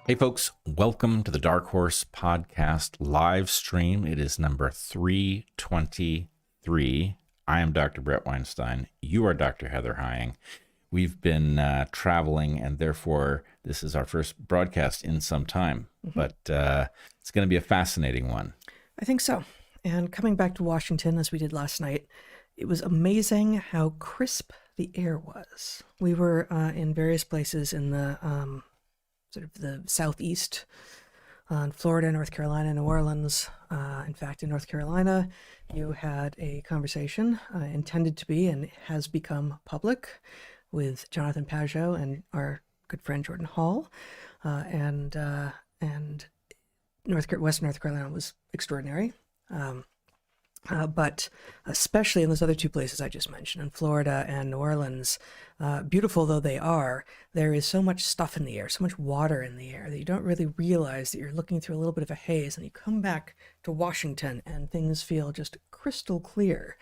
Hey folks, welcome to the Dark Horse Podcast live stream. It is number 323. I am Dr. Bret Weinstein. You are Dr. Heather Hying. We've been traveling, and therefore this is our first broadcast in some time, but it's going to be a fascinating one. I think so. And coming back to Washington, as we did last night, it was amazing how crisp the air was. We were in various places in the sort of the southeast, in Florida, North Carolina, New Orleans. In fact, in North Carolina, you had a conversation intended to be and has become public with Jonathan Pajot and our good friend Jordan Hall. And Western North Carolina was extraordinary. But especially in those other two places I just mentioned, in Florida and New Orleans, beautiful though they are, there is so much stuff in the air, so much water in the air that you don't really realize that you're looking through a little bit of a haze, and you come back to Washington and things feel just crystal clear.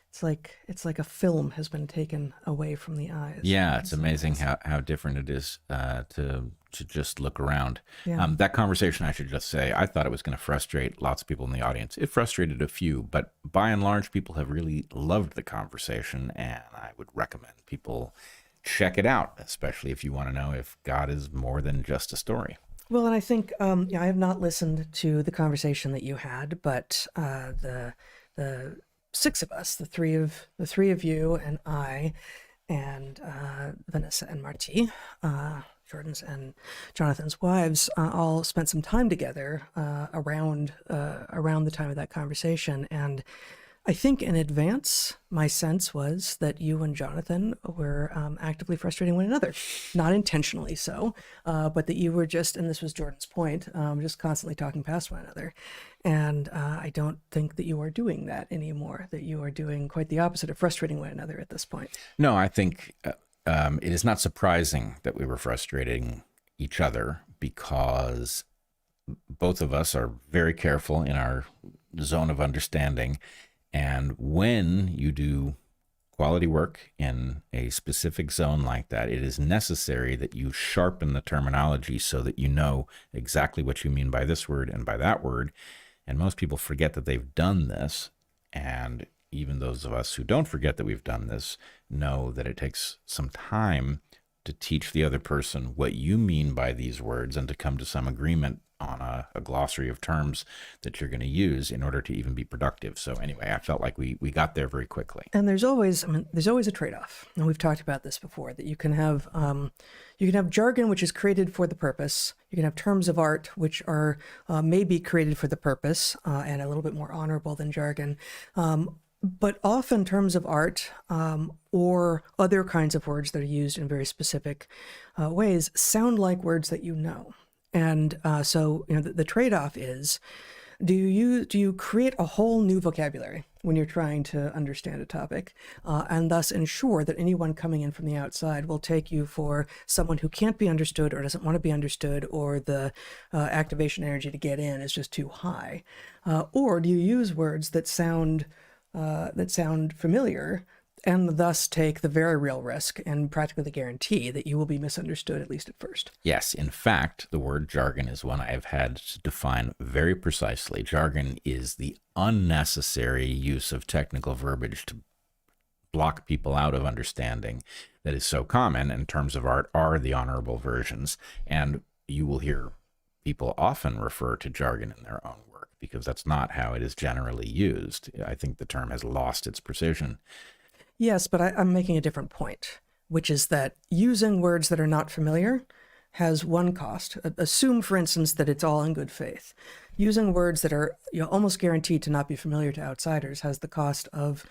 It's like a film has been taken away from the eyes. Yeah, it's amazing how different it is to just look around. Yeah. That conversation, I should just say, I thought it was going to frustrate lots of people in the audience. It frustrated a few, but by and large, people have really loved the conversation, and I would recommend people check it out, especially if you want to know if God is more than just a story. Well, and I think I have not listened to the conversation that you had, but the six of us, the three of you and I, and Vanessa and Marty, Jordan's and Jonathan's wives, all spent some time together around the time of that conversation. And I think in advance, my sense was that you and Jonathan were actively frustrating one another, not intentionally so, but that you were just, and this was Jordan's point, just constantly talking past one another. And I don't think that you are doing that anymore, that you are doing quite the opposite of frustrating one another at this point. No, I think it is not surprising that we were frustrating each other, because both of us are very careful in our zone of understanding. And when you do quality work in a specific zone like that, it is necessary that you sharpen the terminology so that you know exactly what you mean by this word and by that word. And most people forget that they've done this. And even those of us who don't forget that we've done this know that it takes some time to teach the other person what you mean by these words and to come to some agreement on a glossary of terms that you're going to use in order to even be productive. So anyway, I felt like we got there very quickly. And there's always a trade-off. And we've talked about this before, that you can have jargon which is created for the purpose. You can have terms of art which are maybe created for the purpose and a little bit more honorable than jargon. But often terms of art or other kinds of words that are used in very specific ways sound like words that you know. And so the trade-off is, do you create a whole new vocabulary when you're trying to understand a topic, and thus ensure that anyone coming in from the outside will take you for someone who can't be understood or doesn't want to be understood, or the activation energy to get in is just too high? Or do you use words that sound familiar, and thus take the very real risk and practically the guarantee that you will be misunderstood, at least at first? Yes, in fact, the word jargon is one I've had to define very precisely. Jargon is the unnecessary use of technical verbiage to block people out of understanding that is so common, and terms of art are the honorable versions. And you will hear people often refer to jargon in their own work, because that's not how it is generally used. I think the term has lost its precision. Yes, but I'm making a different point, which is that using words that are not familiar has one cost. Assume, for instance, that it's all in good faith. Using words that are almost guaranteed to not be familiar to outsiders has the cost of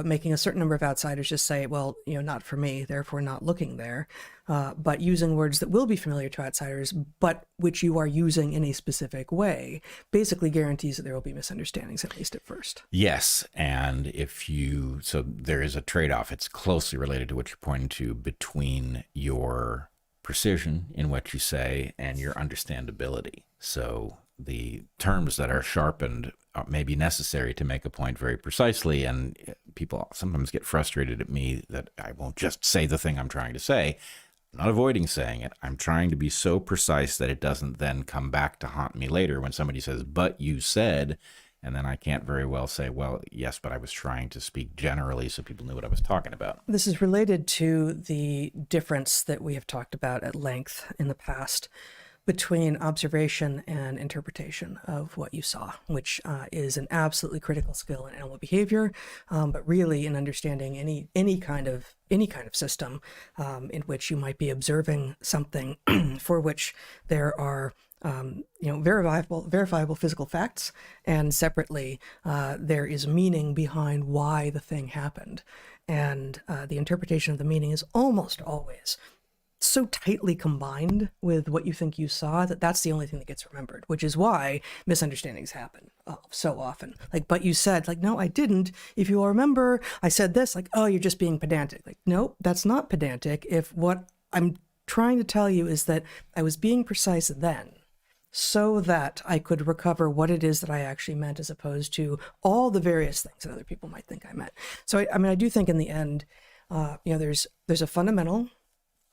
making a certain number of outsiders just say, well, not for me, therefore not looking there. But using words that will be familiar to outsiders, but which you are using in a specific way, basically guarantees that there will be misunderstandings, at least at first. Yes, and so there is a trade-off. It's closely related to what you're pointing to, between your precision in what you say and your understandability. So the terms that are sharpened may be necessary to make a point very precisely, and people sometimes get frustrated at me that I won't just say the thing I'm trying to say. not avoiding saying it. I'm trying to be so precise that it doesn't then come back to haunt me later when somebody says, but you said, and then I can't very well say, well, yes, but I was trying to speak generally so people knew what I was talking about. This is related to the difference that we have talked about at length in the past between observation and interpretation of what you saw, which is an absolutely critical skill in animal behavior, but really in understanding any kind of system in which you might be observing something for which there are verifiable physical facts, and separately there is meaning behind why the thing happened, and the interpretation of the meaning is almost always so tightly combined with what you think you saw that that's the only thing that gets remembered, which is why misunderstandings happen so often. Like, but you said, like, no, I didn't. If you all remember, I said this, like, oh, you're just being pedantic. Like, no, that's not pedantic. If what I'm trying to tell you is that I was being precise then so that I could recover what it is that I actually meant, as opposed to all the various things that other people might think I meant. So, I mean, I do think in the end, there's a fundamental,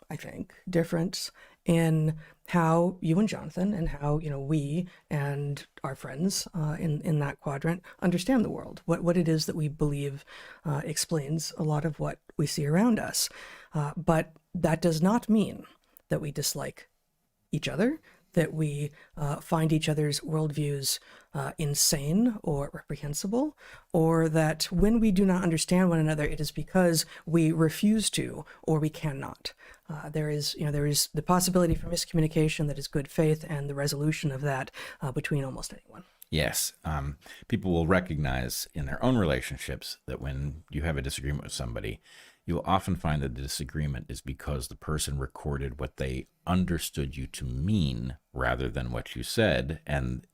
I think, difference in how you and Jonathan and how, we and our friends in that quadrant understand the world, what it is that we believe explains a lot of what we see around us. But that does not mean that we dislike each other, that we find each other's worldviews insane or reprehensible, or that when we do not understand one another, it is because we refuse to or we cannot. There is the possibility for miscommunication that is good faith, and the resolution of that between almost anyone. Yes. People will recognize in their own relationships that when you have a disagreement with somebody, you'll often find that the disagreement is because the person recorded what they understood you to mean rather than what you said. And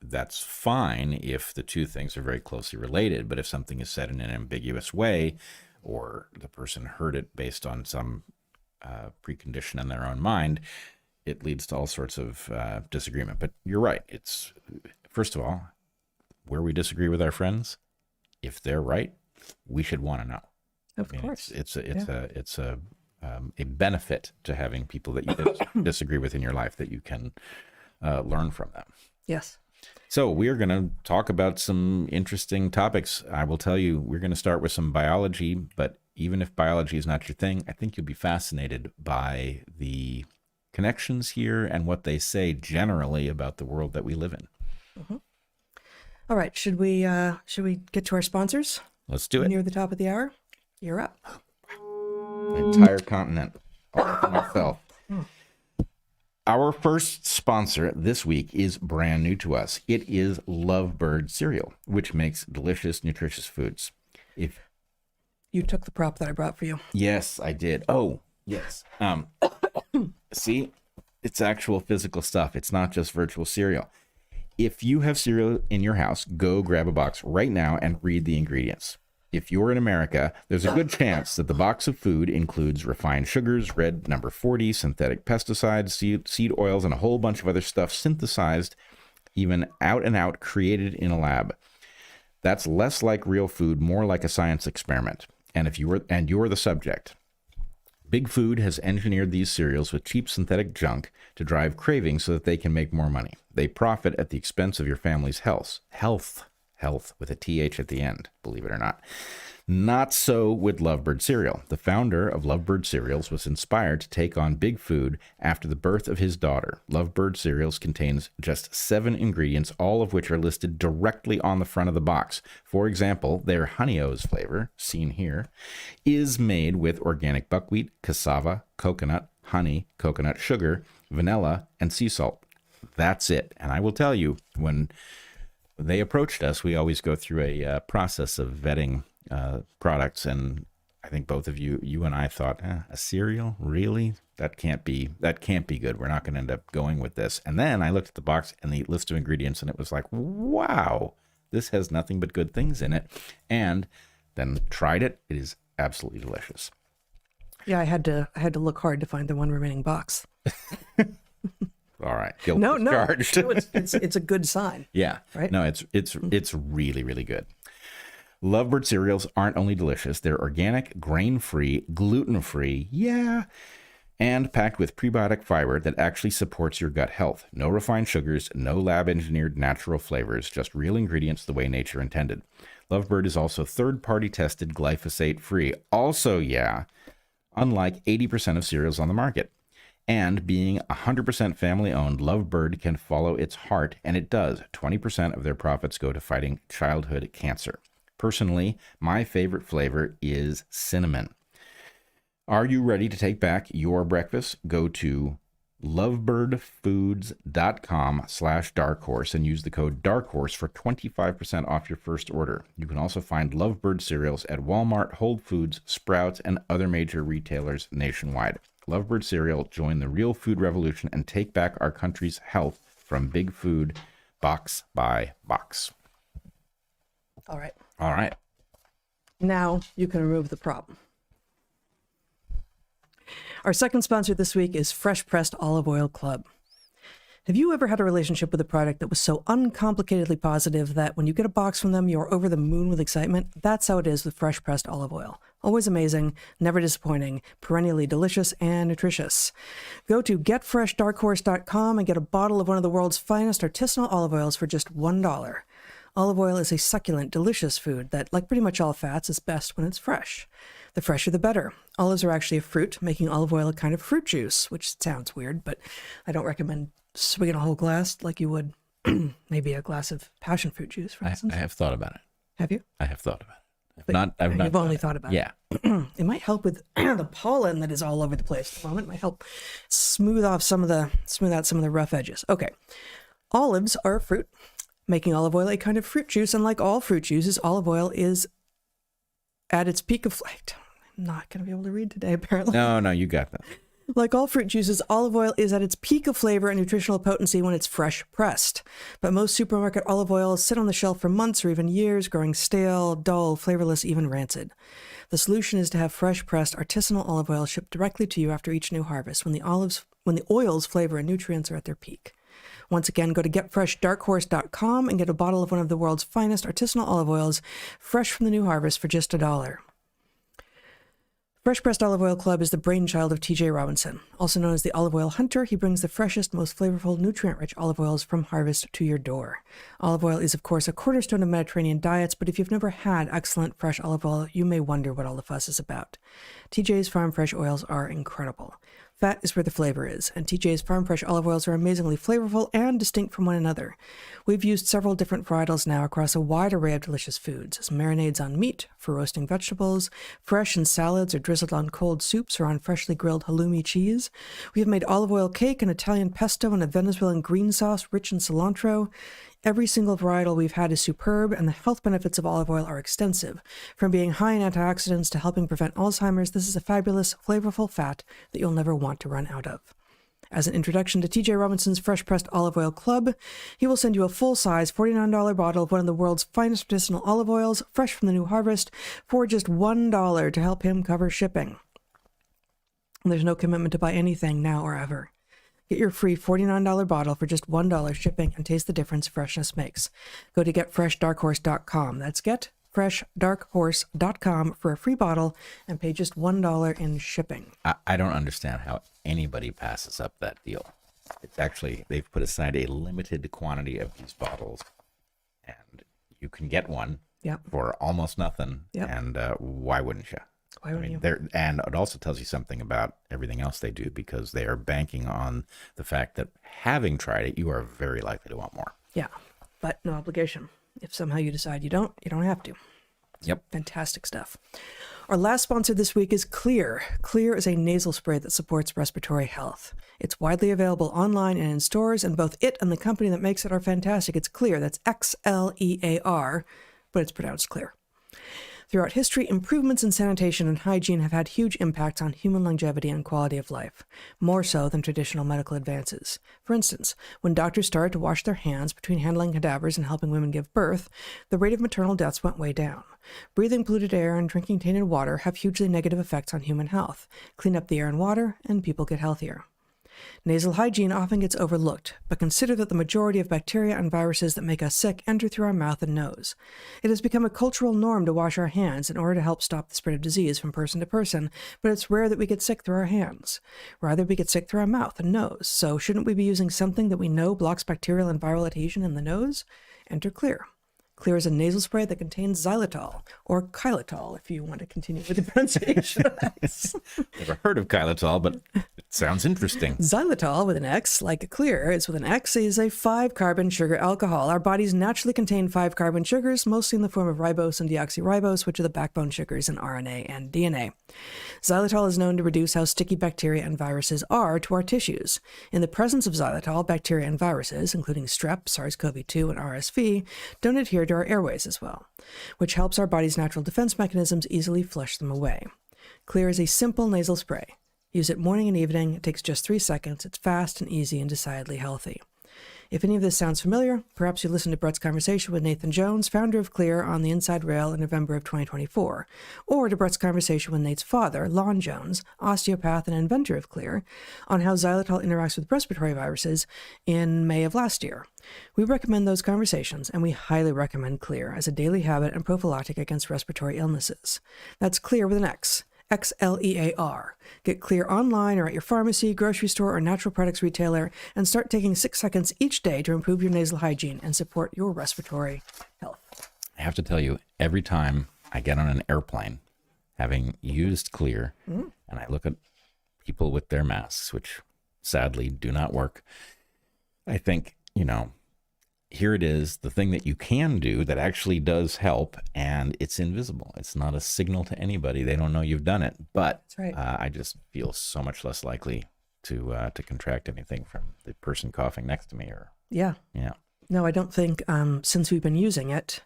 that's fine if the two things are very closely related. But if something is said in an ambiguous way, or the person heard it based on some precondition in their own mind, it leads to all sorts of disagreement. But you're right. It's, first of all, where we disagree with our friends, if they're right, we should want to know. Of course. It's a benefit to having people that you disagree with in your life that you can learn from them. Yes. So we are going to talk about some interesting topics. I will tell you, we're going to start with some biology, but even if biology is not your thing, I think you'll be fascinated by the connections here and what they say generally about the world that we live in. Mm-hmm. All right. Should we get to our sponsors? Let's do it. Near the top of the hour. You're up. An entire continent. All for myself. Our first sponsor this week is brand new to us. It is Lovebird cereal, which makes delicious, nutritious foods. If you took the prop that I brought for you. Yes, I did. Oh, yes. See, it's actual physical stuff. It's not just virtual cereal. If you have cereal in your house, go grab a box right now and read the ingredients. If you're in America, there's a good chance that the box of food includes refined sugars, red number 40, synthetic pesticides, seed oils, and a whole bunch of other stuff synthesized, even out and out created in a lab. That's less like real food, more like a science experiment. And you're the subject. Big Food has engineered these cereals with cheap synthetic junk to drive cravings so that they can make more money. They profit at the expense of your family's health with a TH at the end, believe it or not. Not so with Lovebird cereal. The founder of Lovebird cereals was inspired to take on Big Food after the birth of his daughter. Lovebird cereals contains just 7 ingredients, all of which are listed directly on the front of the box. For example, their Honey O's flavor, seen here, is made with organic buckwheat, cassava, coconut, honey, coconut sugar, vanilla, and sea salt. That's it. And I will tell you, when they approached us, we always go through a process of vetting products, and I think both of you and I thought, a cereal, really? That can't be good. We're not going to end up going with this. And then I looked at the box and the list of ingredients, and it was like, wow, this has nothing but good things in it. And then tried it. It is absolutely delicious. Yeah, I had to look hard to find the one remaining box. All right. Guilt No, discharged. it's a good sign. Yeah. Right? No, it's really, really good. Lovebird cereals aren't only delicious, they're organic, grain-free, gluten-free. Yeah. and packed with prebiotic fiber that actually supports your gut health. No refined sugars, no lab-engineered natural flavors, just real ingredients the way nature intended. Lovebird is also third-party tested glyphosate-free. Also, unlike 80% of cereals on the market. And being 100% family-owned, Lovebird can follow its heart, and it does. 20% of their profits go to fighting childhood cancer. Personally, my favorite flavor is cinnamon. Are you ready to take back your breakfast? Go to lovebirdfoods.com/darkhorse and use the code darkhorse for 25% off your first order. You can also find Lovebird cereals at Walmart, Whole Foods, Sprouts, and other major retailers nationwide. Lovebird cereal, join the real food revolution and take back our country's health from big food, box by box. All right. All right. Now you can remove the problem. Our second sponsor this week is Fresh Pressed Olive Oil Club. Have you ever had a relationship with a product that was so uncomplicatedly positive that when you get a box from them, you're over the moon with excitement? That's how it is with Fresh Pressed Olive Oil. Always amazing, never disappointing, perennially delicious and nutritious. Go to getfreshdarkhorse.com and get a bottle of one of the world's finest artisanal olive oils for just $1. Olive oil is a succulent, delicious food that, like pretty much all fats, is best when it's fresh. The fresher, the better. Olives are actually a fruit, making olive oil a kind of fruit juice, which sounds weird, but I don't recommend swigging a whole glass like you would maybe a glass of passion fruit juice, for instance. I have thought about it. Have you? I have thought about it. You've only thought about it. Yeah. It might help with the pollen that is all over the place at the moment. It might help smooth out some of the rough edges. Okay. Olives are a fruit, making olive oil a kind of fruit juice, and like all fruit juices, olive oil is at its peak of flight. I'm not going to be able to read today, apparently. No, you got that. Like all fruit juices, olive oil is at its peak of flavor and nutritional potency when it's fresh pressed. But most supermarket olive oils sit on the shelf for months or even years, growing stale, dull, flavorless, even rancid. The solution is to have fresh pressed artisanal olive oil shipped directly to you after each new harvest, when the oil's flavor and nutrients are at their peak. Once again, go to getfreshdarkhorse.com and get a bottle of one of the world's finest artisanal olive oils, fresh from the new harvest, for just $1. Fresh Pressed Olive Oil Club is the brainchild of T.J. Robinson. Also known as the Olive Oil Hunter, he brings the freshest, most flavorful, nutrient-rich olive oils from harvest to your door. Olive oil is, of course, a cornerstone of Mediterranean diets, but if you've never had excellent fresh olive oil, you may wonder what all the fuss is about. TJ's Farm Fresh oils are incredible. Fat is where the flavor is, and TJ's Farm Fresh olive oils are amazingly flavorful and distinct from one another. We've used several different varietals now across a wide array of delicious foods, as marinades on meat, for roasting vegetables, fresh in salads or drizzled on cold soups or on freshly grilled halloumi cheese. We have made olive oil cake, an Italian pesto, and a Venezuelan green sauce rich in cilantro. Every single varietal we've had is superb, and the health benefits of olive oil are extensive. From being high in antioxidants to helping prevent Alzheimer's, this is a fabulous, flavorful fat that you'll never want to run out of. As an introduction to T.J. Robinson's Fresh Pressed Olive Oil Club, he will send you a full-size $49 bottle of one of the world's finest medicinal olive oils, fresh from the new harvest, for just $1 to help him cover shipping. And there's no commitment to buy anything now or ever. Get your free $49 bottle for just $1 shipping and taste the difference freshness makes. Go to getfreshdarkhorse.com. That's getfreshdarkhorse.com for a free bottle and pay just $1 in shipping. I don't understand how anybody passes up that deal. It's actually, they've put aside a limited quantity of these bottles, and you can get one for almost nothing. Yep. And why wouldn't you? Why wouldn't you? And it also tells you something about everything else they do, because they are banking on the fact that, having tried it, you are very likely to want more. Yeah, but no obligation. If somehow you decide you don't have to. Yep. Fantastic stuff. Our last sponsor this week is Xlear. Xlear is a nasal spray that supports respiratory health. It's widely available online and in stores, and both it and the company that makes it are fantastic. It's Xlear. That's Xlear, but it's pronounced clear. Throughout history, improvements in sanitation and hygiene have had huge impacts on human longevity and quality of life, more so than traditional medical advances. For instance, when doctors started to wash their hands between handling cadavers and helping women give birth, the rate of maternal deaths went way down. Breathing polluted air and drinking tainted water have hugely negative effects on human health. Clean up the air and water, and people get healthier. Nasal hygiene often gets overlooked, but consider that the majority of bacteria and viruses that make us sick enter through our mouth and nose. It has become a cultural norm to wash our hands in order to help stop the spread of disease from person to person, but it's rare that we get sick through our hands. Rather, we get sick through our mouth and nose, so shouldn't we be using something that we know blocks bacterial and viral adhesion in the nose? Enter Xlear. Xlear is a nasal spray that contains xylitol, or xylitol, if you want to continue with the pronunciation of that. Never heard of xylitol, but it sounds interesting. Xylitol with an X, like Xlear, is with an X, is a 5-carbon sugar alcohol. Our bodies naturally contain 5-carbon sugars, mostly in the form of ribose and deoxyribose, which are the backbone sugars in RNA and DNA. Xylitol is known to reduce how sticky bacteria and viruses are to our tissues. In the presence of xylitol, bacteria and viruses, including strep, SARS-CoV-2, and RSV, don't adhere to our airways as well, which helps our body's natural defense mechanisms easily flush them away. Xlear is a simple nasal spray. Use it morning and evening. It takes just 3 seconds. It's fast and easy and decidedly healthy. If any of this sounds familiar, perhaps you listened to Bret's conversation with Nathan Jones, founder of Xlear, on the Inside Rail in November of 2024, or to Bret's conversation with Nate's father, Lon Jones, osteopath and inventor of Xlear, on how xylitol interacts with respiratory viruses in May of last year. We recommend those conversations, and we highly recommend Xlear as a daily habit and prophylactic against respiratory illnesses. That's Xlear with an X. Xlear. Get Xlear online or at your pharmacy, grocery store, or natural products retailer, and start taking 6 seconds each day to improve your nasal hygiene and support your respiratory health. I have to tell you, every time I get on an airplane, having used Xlear, and I look at people with their masks, which sadly do not work, I think, here it is, the thing that you can do that actually does help, and it's invisible. It's not a signal to anybody. They don't know you've done it. But That's right. I just feel so much less likely to contract anything from the person coughing next to me. Yeah. No, I don't think since we've been using it,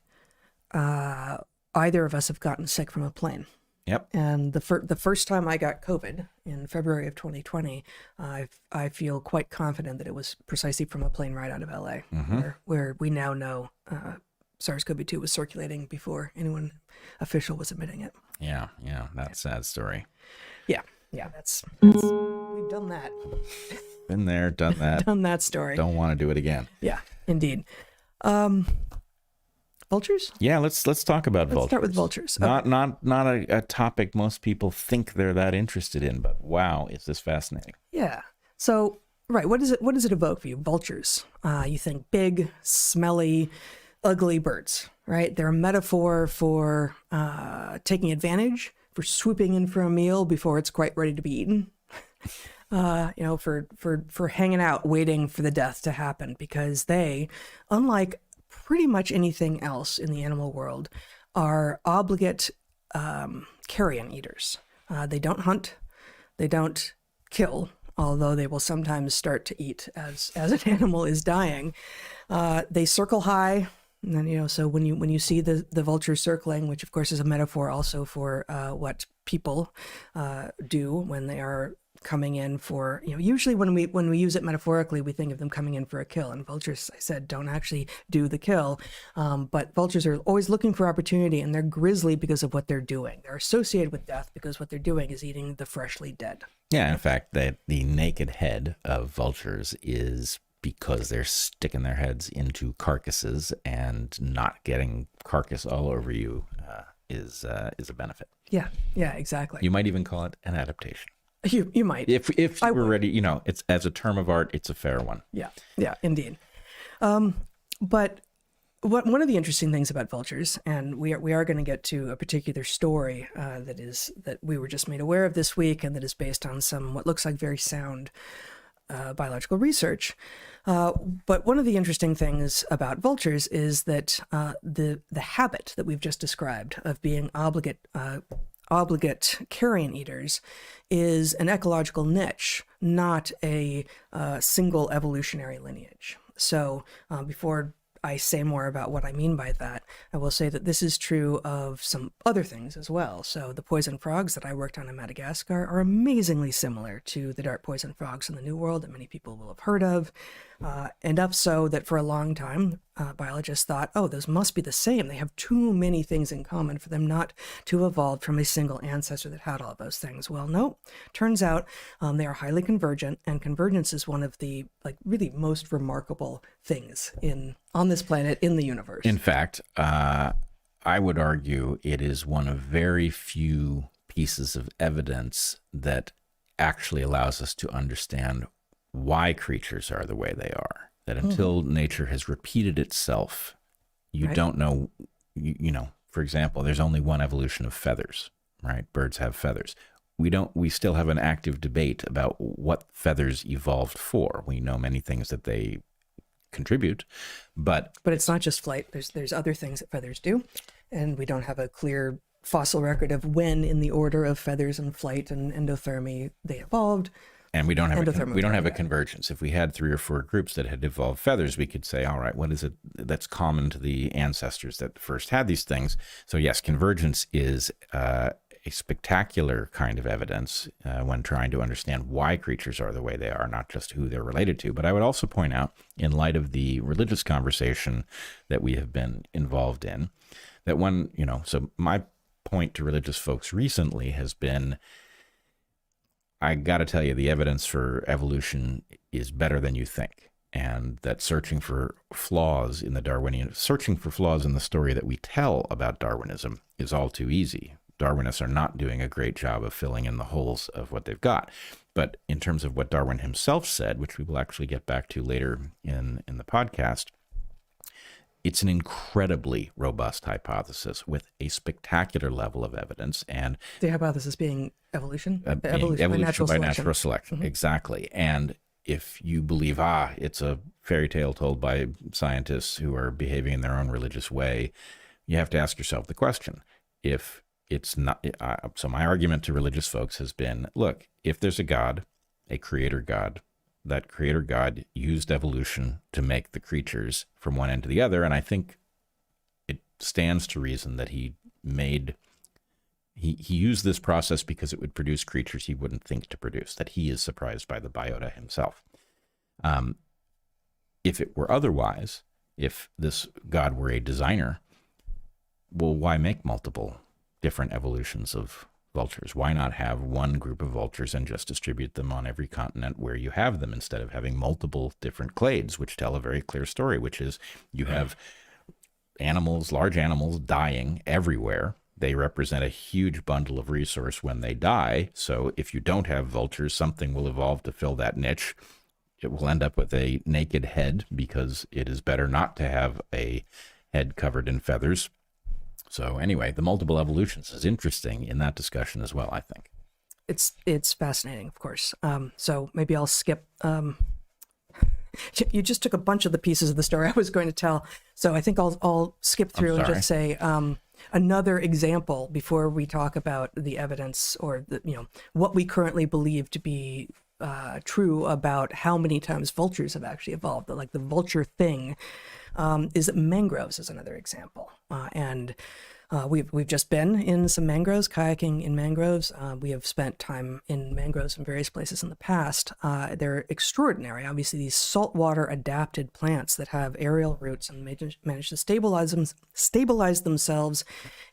either of us have gotten sick from a plane. Yep. And the first time I got COVID in February of 2020, I feel quite confident that it was precisely from a plane ride out of LA, where we now know SARS-CoV-2 was circulating before anyone official was admitting it. Yeah. That's a sad story. Yeah. That's we've done that. Been there, done that. Done that story. Don't want to do it again. Yeah, indeed. Vultures? Yeah, let's talk about vultures. Let's start with vultures. Not a topic most people think they're that interested in, but wow, is this fascinating. Yeah. So, right, what does it evoke for you? Vultures. You think big, smelly, ugly birds, right? They're a metaphor for taking advantage, for swooping in for a meal before it's quite ready to be eaten. For hanging out, waiting for the death to happen, because they, unlike pretty much anything else in the animal world, are obligate carrion eaters. They don't hunt, they don't kill, although they will sometimes start to eat as an animal is dying. They circle high, and then so when you see the vulture circling, which of course is a metaphor also for what people do when they are coming in for, usually when we use it metaphorically, we think of them coming in for a kill, and vultures, I said, don't actually do the kill. But vultures are always looking for opportunity, and they're grisly because of what they're doing. They're associated with death because what they're doing is eating the freshly dead. Yeah, in fact, the naked head of vultures is because they're sticking their heads into carcasses, and not getting carcass all over you is a benefit. Yeah, exactly. You might even call it an adaptation. You might. If you were ready, it's, as a term of art, it's a fair one. Yeah, indeed. But one of the interesting things about vultures, and we are going to get to a particular story that we were just made aware of this week, and that is based on some what looks like very sound biological research. But one of the interesting things about vultures is that the habit that we've just described of being obligate carrion eaters is an ecological niche, not a single evolutionary lineage. So before I say more about what I mean by that, I will say that this is true of some other things as well. So the poison frogs that I worked on in Madagascar are amazingly similar to the dart poison frogs in the New World that many people will have heard of. Enough so that for a long time, biologists thought, oh, those must be the same. They have too many things in common for them not to have evolved from a single ancestor that had all of those things. Well, no, turns out they are highly convergent, and convergence is one of the really most remarkable things on this planet, in the universe. In fact, I would argue it is one of very few pieces of evidence that actually allows us to understand why creatures are the way they are. That until nature has repeated itself, you don't know, you know, for example, there's only one evolution of feathers, right? Birds have feathers. We still have an active debate about what feathers evolved for. We know many things that they contribute, but it's not just flight. There's other things that feathers do, and we don't have a clear fossil record of when in the order of feathers and flight and endothermy they evolved. And we don't have a convergence. If we had 3 or 4 groups that had evolved feathers, we could say, all right, what is it that's common to the ancestors that first had these things? So yes, convergence is a spectacular kind of evidence when trying to understand why creatures are the way they are, not just who they're related to. But I would also point out, in light of the religious conversation that we have been involved in, that so my point to religious folks recently has been, I got to tell you, the evidence for evolution is better than you think. And that searching for flaws in the story that we tell about Darwinism is all too easy. Darwinists are not doing a great job of filling in the holes of what they've got. But in terms of what Darwin himself said, which we will actually get back to later in the podcast, it's an incredibly robust hypothesis with a spectacular level of evidence. And the hypothesis being evolution? Evolution by natural selection. Mm-hmm. Exactly. And if you believe, it's a fairy tale told by scientists who are behaving in their own religious way, you have to ask yourself the question, if it's not. So my argument to religious folks has been, look, if there's a God, a creator God, that creator God used evolution to make the creatures from one end to the other. And I think it stands to reason that he used this process because it would produce creatures he wouldn't think to produce, that he is surprised by the biota himself. If it were otherwise, if this God were a designer, well, why make multiple different evolutions of vultures? Why not have one group of vultures and just distribute them on every continent where you have them, instead of having multiple different clades, which tell a very clear story, which is you have animals, large animals, dying everywhere. They represent a huge bundle of resource when they die. So if you don't have vultures, something will evolve to fill that niche. It will end up with a naked head because it is better not to have a head covered in feathers. So anyway, the multiple evolutions is interesting in that discussion as well, I think. It's fascinating, of course. So maybe I'll skip. You just took a bunch of the pieces of the story I was going to tell. So I think I'll skip through and just say another example before we talk about the evidence or what we currently believe to be true about how many times vultures have actually evolved. Like the vulture thing is mangroves is another example. And we've just been in some mangroves, kayaking in mangroves. We have spent time in mangroves in various places in the past. They're extraordinary. Obviously, these saltwater adapted plants that have aerial roots and manage to stabilize themselves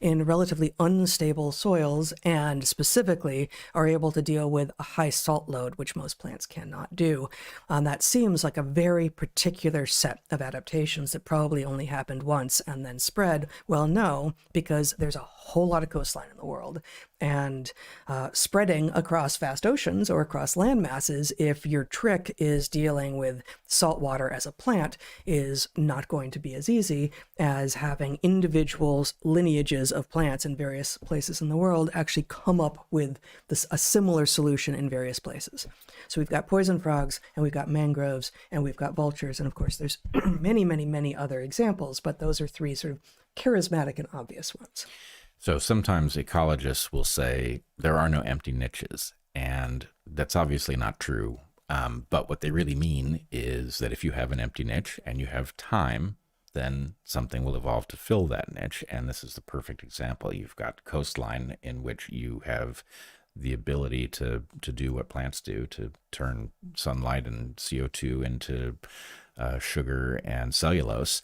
in relatively unstable soils, and specifically are able to deal with a high salt load, which most plants cannot do. That seems like a very particular set of adaptations that probably only happened once and then spread. Well, no, because there's a whole lot of coastline in the world, and spreading across vast oceans or across land masses, if your trick is dealing with salt water as a plant, is not going to be as easy as having individual lineages of plants in various places in the world actually come up with a similar solution in various places. So we've got poison frogs, and we've got mangroves, and we've got vultures, and of course there's many, many, many other examples, but those are 3 sort of charismatic and obvious ones. So sometimes ecologists will say there are no empty niches, and that's obviously not true. But what they really mean is that if you have an empty niche and you have time, then something will evolve to fill that niche. And this is the perfect example. You've got coastline in which you have the ability to do what plants do, to turn sunlight and CO2 into sugar and cellulose.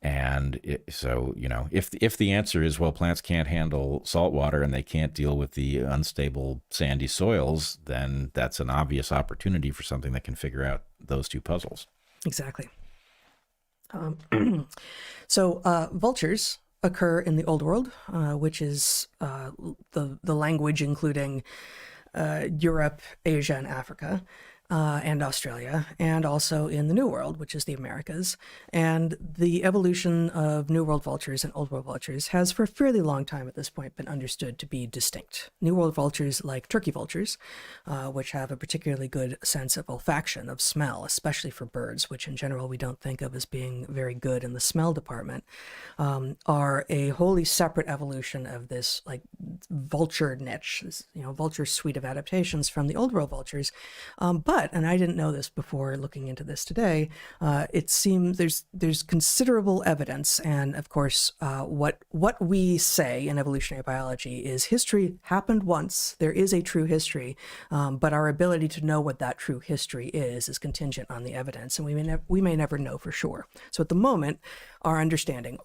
And so, if the answer is, well, plants can't handle salt water and they can't deal with the unstable sandy soils, then that's an obvious opportunity for something that can figure out those two puzzles. Exactly. So vultures occur in the Old World, which is the language including Europe, Asia, and Africa. And Australia, and also in the New World, which is the Americas. And the evolution of New World vultures and Old World vultures has for a fairly long time at this point been understood to be distinct. New World vultures, like turkey vultures, which have a particularly good sense of olfaction, of smell, especially for birds, which in general we don't think of as being very good in the smell department, are a wholly separate evolution of this like vulture niche, this, vulture suite of adaptations from the Old World vultures. But, and I didn't know this before looking into this today, it seems there's considerable evidence, and of course, what we say in evolutionary biology is history happened once. There is a true history, but our ability to know what that true history is contingent on the evidence, and we may never know for sure. So at the moment, our understanding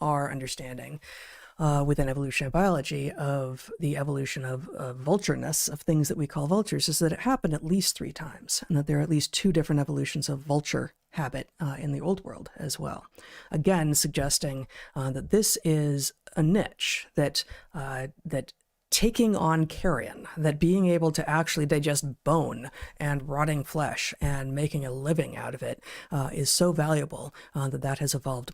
within evolutionary biology of the evolution of vultureness, of things that we call vultures, is that it happened at least 3 times, and that there are at least 2 different evolutions of vulture habit in the Old World as well. Again, suggesting that this is a niche that taking on carrion, that being able to actually digest bone and rotting flesh and making a living out of it is so valuable that has evolved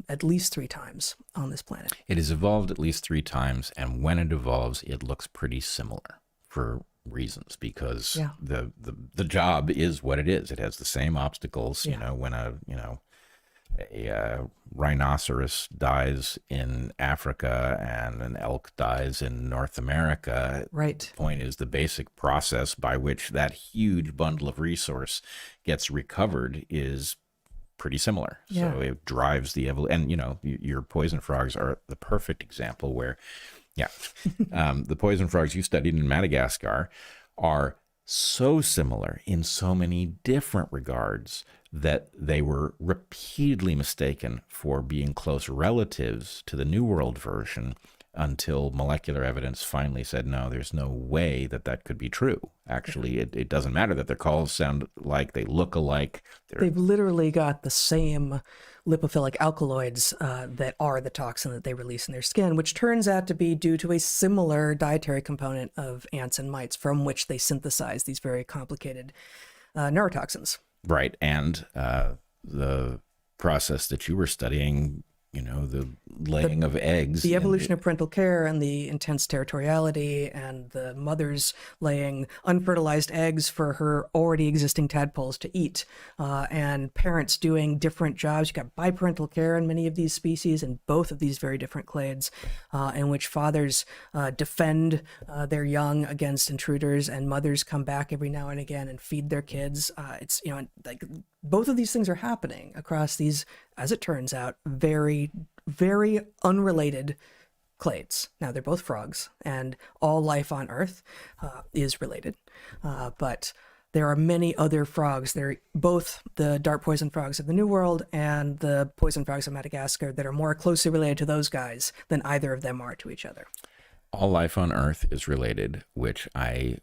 at least 3 times on this planet. It has evolved at least 3 times, and when it evolves, it looks pretty similar for reasons, because the job is what it is. It has the same obstacles. When a rhinoceros dies in Africa and an elk dies in North America. Right. The point is, the basic process by which that huge bundle of resource gets recovered is pretty similar. Yeah. So it drives the evolution. And, your poison frogs are the perfect example where, the poison frogs you studied in Madagascar are so similar in so many different regards that they were repeatedly mistaken for being close relatives to the New World version, until molecular evidence finally said, no, there's no way that could be true. Actually, it doesn't matter that their calls sound like, they look alike. They've literally got the same lipophilic alkaloids that are the toxin that they release in their skin, which turns out to be due to a similar dietary component of ants and mites, from which they synthesize these very complicated neurotoxins. Right. And the process that you were studying, the laying of eggs. The evolution of parental care and the intense territoriality, and the mothers laying unfertilized eggs for her already existing tadpoles to eat, and parents doing different jobs. You got biparental care in many of these species, in both of these very different clades, in which fathers defend their young against intruders, and mothers come back every now and again and feed their kids. It's, like, both of these things are happening across these, as it turns out, very, very unrelated clades. Now, they're both frogs, and all life on Earth is related, but there are many other frogs. They're both the dart poison frogs of the New World and the poison frogs of Madagascar that are more closely related to those guys than either of them are to each other. All life on Earth is related, which I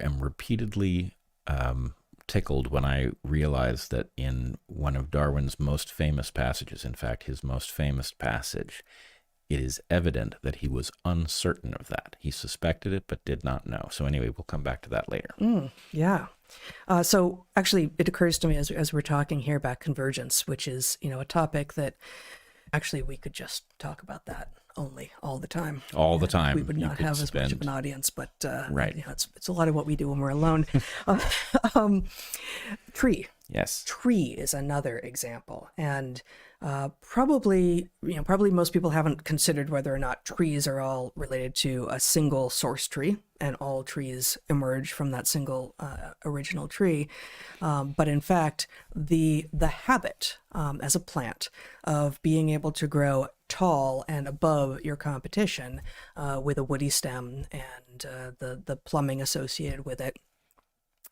am repeatedly tickled when I realized that in one of Darwin's most famous passages, in fact, his most famous passage, it is evident that he was uncertain of that. He suspected it, but did not know. So anyway, we'll come back to that later. Yeah. So actually, it occurs to me as we're talking here about convergence, which is, a topic that actually we could just talk about that all the time. All the time. We would not have as much of an audience, but right. It's a lot of what we do when we're alone. Tree. Yes. Tree is another example. And Probably most people haven't considered whether or not trees are all related to a single source tree and all trees emerge from that single original tree. But in fact, the habit as a plant of being able to grow tall and above your competition with a woody stem and the plumbing associated with it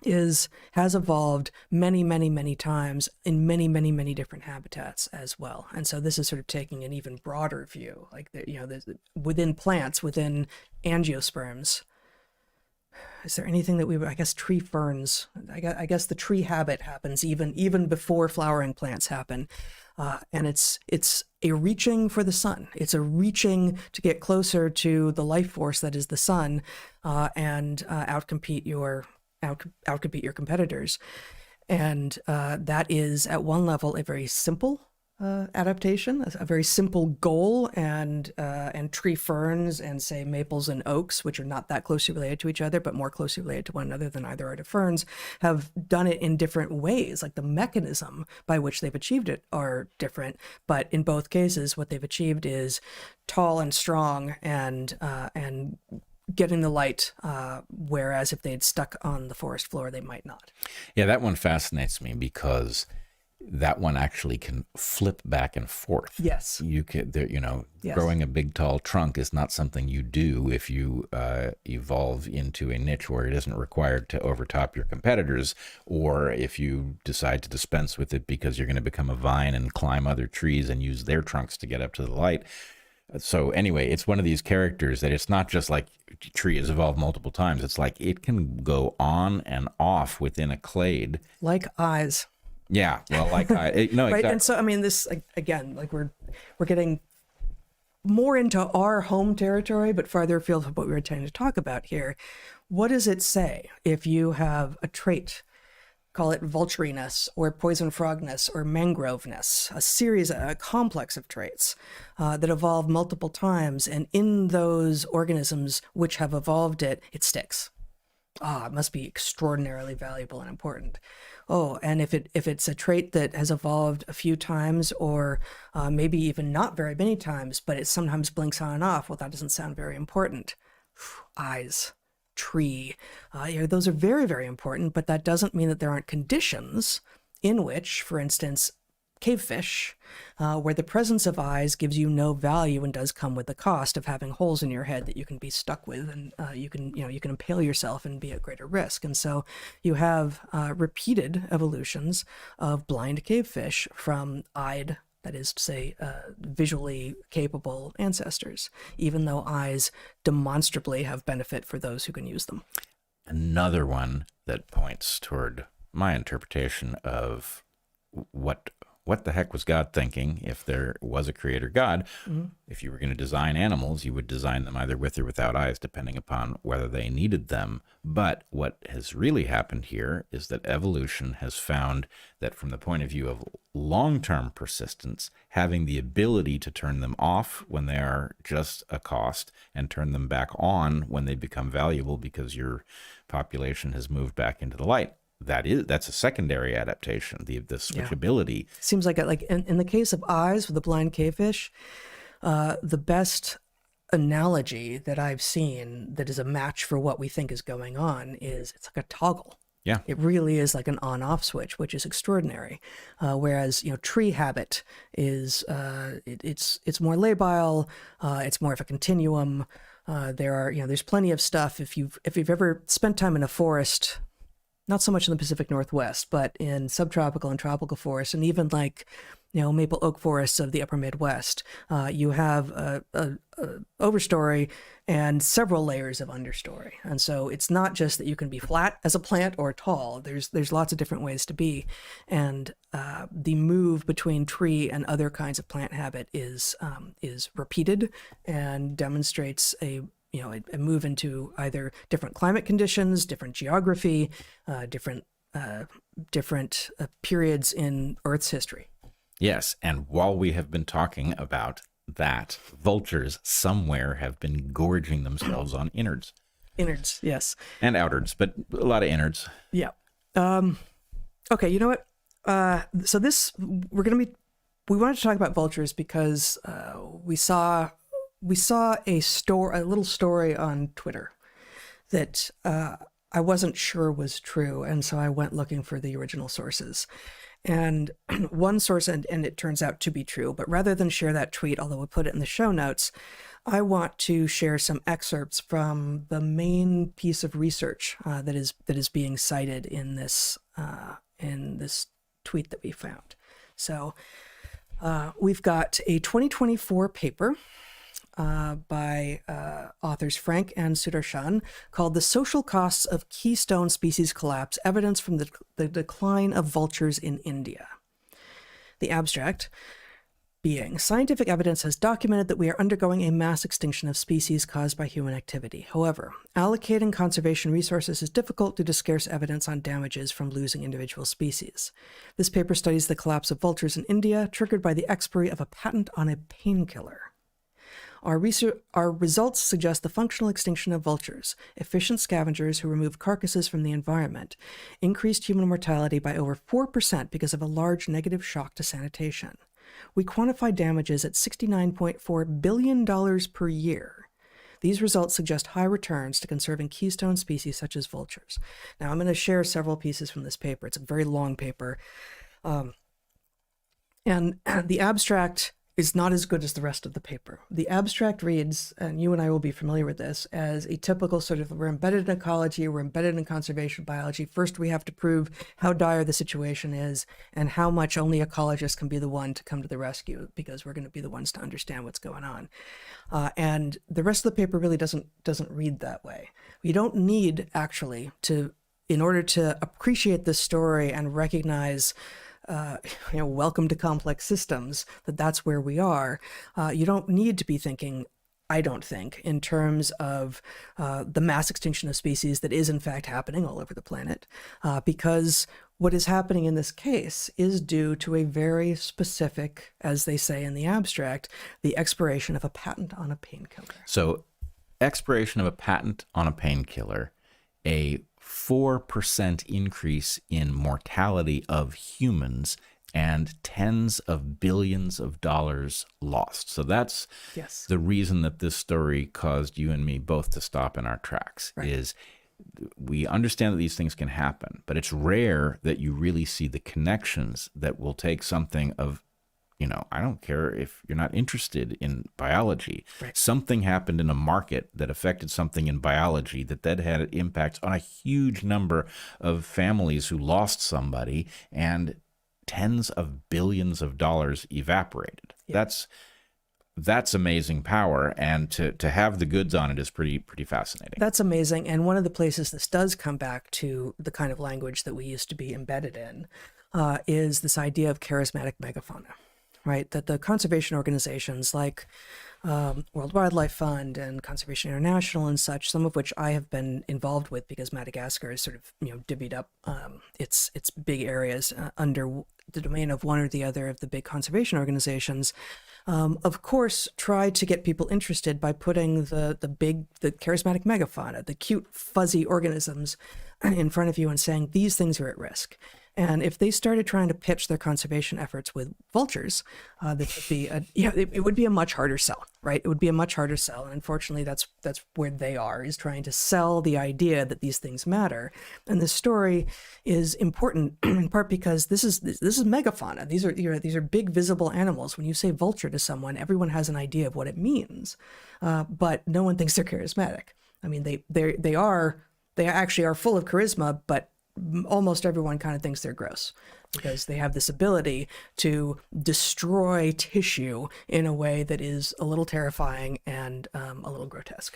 has evolved many times in many different habitats as well. And so this is sort of taking an even broader view, like there's, within plants, within angiosperms. Is there anything that I guess tree ferns, I guess the tree habit happens even before flowering plants happen. And it's a reaching for the sun. It's a reaching to get closer to the life force that is the sun, and outcompete your competitors. And that is at one level a very simple adaptation, a very simple goal, and tree ferns and say maples and oaks, which are not that closely related to each other but more closely related to one another than either are to ferns, have done it in different ways. Like the mechanism by which they've achieved it are different, but in both cases what they've achieved is tall and strong and getting the light, whereas if they'd stuck on the forest floor, they might not. Yeah, that one fascinates me because that one actually can flip back and forth. Yes. You could, Yes. growing a big tall trunk is not something you do if you evolve into a niche where it isn't required to overtop your competitors, or if you decide to dispense with it because you're going to become a vine and climb other trees and use their trunks to get up to the light. So anyway, it's one of these characters that it's not just like tree has evolved multiple times. It's like it can go on and off within a clade. Like eyes. Yeah, well, like no, Right. exactly. And so, I mean, this, again, like we're getting more into our home territory, but farther afield from what we were trying to talk about here. What does it say if you have a trait, call it vulturiness or poison frogness or mangroveness, a complex of traits that evolve multiple times, and in those organisms which have evolved it sticks. It must be extraordinarily valuable and important. Oh, and if it's a trait that has evolved a few times, or maybe even not very many times, but it sometimes blinks on and off, well, that doesn't sound very important. Eyes, tree, those are very important, but that doesn't mean that there aren't conditions in which, for instance, cavefish, where the presence of eyes gives you no value and does come with the cost of having holes in your head that you can be stuck with, and you can impale yourself and be at greater risk. And so you have repeated evolutions of blind cavefish from eyed, that is to say, visually capable ancestors, even though eyes demonstrably have benefit for those who can use them. Another one that points toward my interpretation of what the heck was God thinking if there was a creator God? Mm-hmm. If you were going to design animals, you would design them either with or without eyes, depending upon whether they needed them. But what has really happened here is that evolution has found that from the point of view of long-term persistence, having the ability to turn them off when they are just a cost and turn them back on when they become valuable because your population has moved back into the light. That's a secondary adaptation, the switchability. Yeah. Seems like in the case of eyes with the blind cavefish, the best analogy that I've seen that is a match for what we think is going on is it's like a toggle. Yeah. It really is like an on-off switch, which is extraordinary. Whereas, tree habit is, it's more labile, it's more of a continuum. There's plenty of stuff. If you've ever spent time in a forest, not so much in the Pacific Northwest, but in subtropical and tropical forests, and even maple oak forests of the upper Midwest, you have a overstory and several layers of understory. And so it's not just that you can be flat as a plant or tall. There's lots of different ways to be. And the move between tree and other kinds of plant habit is repeated and demonstrates a move into either different climate conditions, different geography, different periods in Earth's history. Yes, and while we have been talking about that, vultures somewhere have been gorging themselves on innards. Innards, yes. And outards, but a lot of innards. Yeah. Okay, you know what? So we're going to be we wanted to talk about vultures because we saw a little story on Twitter that I wasn't sure was true, and so I went looking for the original sources. And one source, and it turns out to be true, but rather than share that tweet, although we'll put it in the show notes, I want to share some excerpts from the main piece of research that is being cited in this tweet that we found. So we've got a 2024 paper by authors Frank and Sudarshan called "The Social Costs of Keystone Species Collapse: Evidence from the Decline of Vultures in India." The abstract being, scientific evidence has documented that we are undergoing a mass extinction of species caused by human activity. However, allocating conservation resources is difficult due to scarce evidence on damages from losing individual species. This paper studies the collapse of vultures in India, triggered by the expiry of a patent on a painkiller. Our results suggest the functional extinction of vultures, efficient scavengers who remove carcasses from the environment, increased human mortality by over 4% because of a large negative shock to sanitation. We quantify damages at $69.4 billion per year. These results suggest high returns to conserving keystone species such as vultures. Now, I'm going to share several pieces from this paper. It's a very long paper. And the abstract is not as good as the rest of the paper. The abstract reads, and you and I will be familiar with this, as a typical sort of, we're embedded in ecology, we're embedded in conservation biology. First, we have to prove how dire the situation is and how much only ecologists can be the one to come to the rescue, because we're going to be the ones to understand what's going on. And the rest of the paper really doesn't read that way. You don't need, actually, in order to appreciate this story and recognize welcome to complex systems, that's where we are. You don't need to be thinking, I don't think, in terms of the mass extinction of species that is in fact happening all over the planet, because what is happening in this case is due to a very specific, as they say in the abstract, the expiration of a patent on a painkiller. So, expiration of a patent on a painkiller, a 4% increase in mortality of humans, and tens of billions of dollars lost. So that's the reason that this story caused you and me both to stop in our tracks, right. Is we understand that these things can happen, but it's rare that you really see the connections that will take something of, I don't care if you're not interested in biology. Right. Something happened in a market that affected something in biology that had impacts on a huge number of families who lost somebody, and tens of billions of dollars evaporated. Yeah. That's amazing power, and to have the goods on it is pretty fascinating. That's amazing, and one of the places this does come back to the kind of language that we used to be embedded in is this idea of charismatic megafauna. Right, that the conservation organizations like World Wildlife Fund and Conservation International and such, some of which I have been involved with because Madagascar is sort of divvied up its big areas under the domain of one or the other of the big conservation organizations. Of course, try to get people interested by putting the charismatic megafauna, the cute fuzzy organisms, in front of you and saying these things are at risk. And if they started trying to pitch their conservation efforts with vultures, it would be a much harder sell, right? It would be a much harder sell. And unfortunately, that's where they are, is trying to sell the idea that these things matter. And this story is important in part because this is megafauna. These are big visible animals. When you say vulture to someone, everyone has an idea of what it means, but no one thinks they're charismatic. I mean, they actually are full of charisma, but almost everyone kind of thinks they're gross because they have this ability to destroy tissue in a way that is a little terrifying and a little grotesque.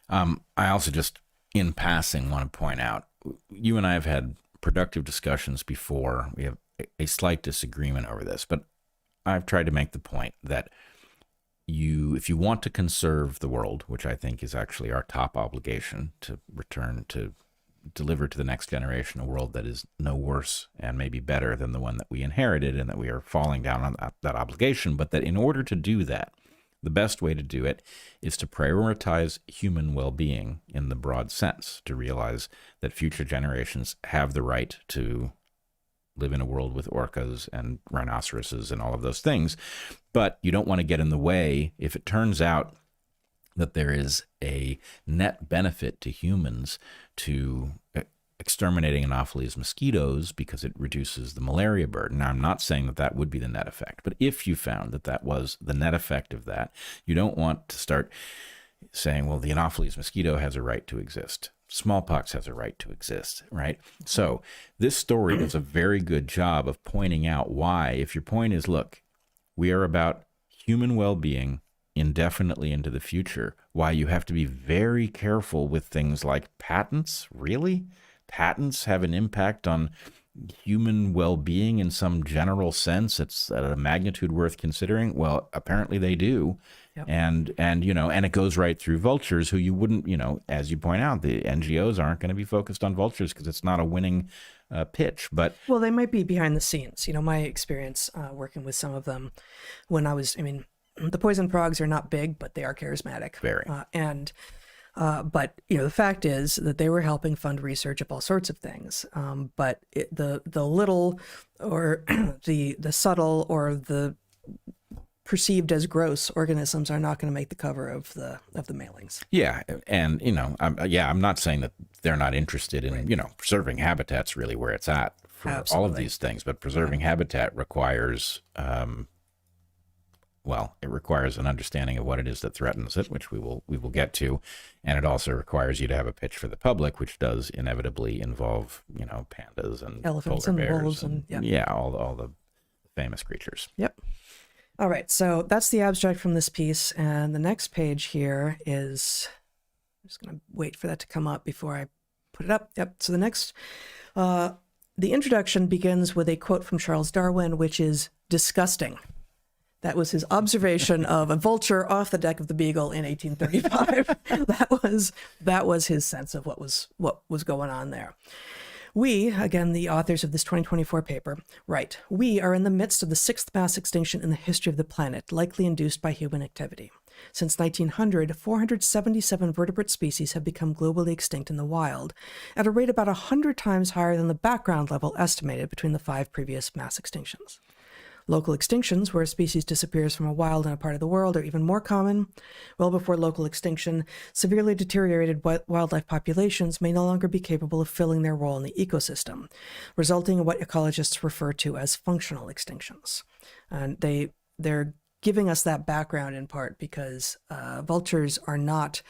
I also just, in passing, want to point out, you and I have had productive discussions before. We have a slight disagreement over this, but I've tried to make the point that if you want to conserve the world, which I think is actually our top obligation, to deliver to the next generation a world that is no worse and maybe better than the one that we inherited, and that we are falling down on that obligation, but that in order to do that, the best way to do it is to prioritize human well-being in the broad sense, to realize that future generations have the right to live in a world with orcas and rhinoceroses and all of those things. But you don't want to get in the way if it turns out that there is a net benefit to humans to exterminating Anopheles mosquitoes because it reduces the malaria burden. Now, I'm not saying that that would be the net effect, but if you found that that was the net effect of that, you don't want to start saying, well, the Anopheles mosquito has a right to exist. Smallpox has a right to exist, right? So this story does a very good job of pointing out why, if your point is, look, we are about human well-being indefinitely into the future, why you have to be very careful with things like patents. Really? Patents have an impact on human well-being in some general sense. It's at a magnitude worth considering. Well, apparently they do. Yep. And it goes right through vultures, who you wouldn't, as you point out, the NGOs aren't going to be focused on vultures because it's not a winning pitch. But well, they might be behind the scenes. My experience working with some of them when the poison frogs are not big, but they are charismatic. Very. But the fact is that they were helping fund research of all sorts of things. But the little or the subtle or the perceived as gross organisms are not going to make the cover of the mailings. Yeah, and I'm not saying that they're not interested in preserving habitat's really where it's at for Absolutely. all of these things, but preserving habitat requires it requires an understanding of what it is that threatens it, which we will get to, and it also requires you to have a pitch for the public, which does inevitably involve pandas and elephants polar and bears wolves and all the famous creatures. Yep. All right, so that's the abstract from this piece, and the next page here is, I'm just going to wait for that to come up before I put it up. Yep, so the next, the introduction begins with a quote from Charles Darwin, which is disgusting. That was his observation of a vulture off the deck of the Beagle in 1835. that was his sense of what was going on there. We, again, the authors of this 2024 paper, write, we are in the midst of the sixth mass extinction in the history of the planet, likely induced by human activity. Since 1900, 477 vertebrate species have become globally extinct in the wild, at a rate about 100 times higher than the background level estimated between the 5 previous mass extinctions. Local extinctions, where a species disappears from a wild in a part of the world, are even more common. Well before local extinction, severely deteriorated wildlife populations may no longer be capable of filling their role in the ecosystem, resulting in what ecologists refer to as functional extinctions. And they're giving us that background in part because vultures are not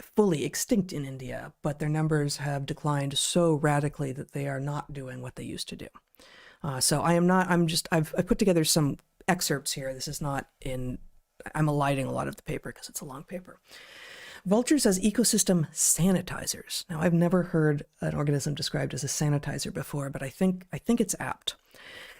fully extinct in India, but their numbers have declined so radically that they are not doing what they used to do. So I've put together some excerpts here. This is not I'm eliding a lot of the paper because it's a long paper. Vultures as ecosystem sanitizers. Now, I've never heard an organism described as a sanitizer before, but I think it's apt.